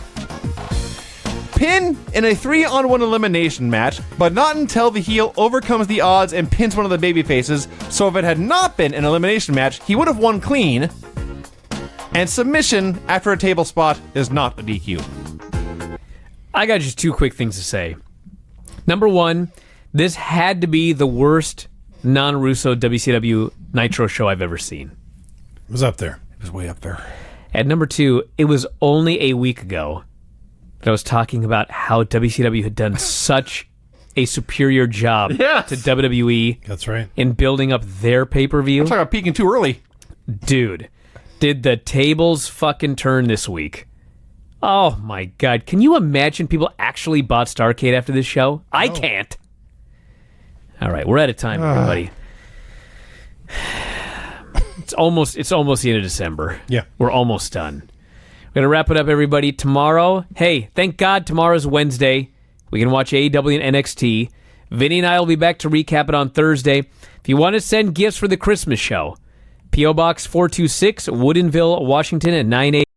pin in a 3-on-1 elimination match, but not until the heel overcomes the odds and pins one of the baby faces, so if it had not been an elimination match, he would have won clean, and submission after a table spot is not a DQ.
I got just 2 quick things to say. Number 1, this had to be the worst non-Russo WCW Nitro show I've ever seen.
It was up there.
It was way up there.
And number 2, it was only a week ago that I was talking about how WCW had done such a superior job
Yes.
to WWE
That's right.
in building up their pay-per-view.
Talk about peaking too early.
Dude, did the tables fucking turn this week? Oh my God. Can you imagine people actually bought Starrcade after this show? I can't. All right, we're out of time, everybody. It's almost the end of December.
Yeah.
We're almost done. We're going to wrap it up, everybody. Tomorrow, hey, thank God tomorrow's Wednesday. We can watch AEW and NXT. Vinny and I will be back to recap it on Thursday. If you want to send gifts for the Christmas show, P.O. Box 426, Woodinville, Washington at 980.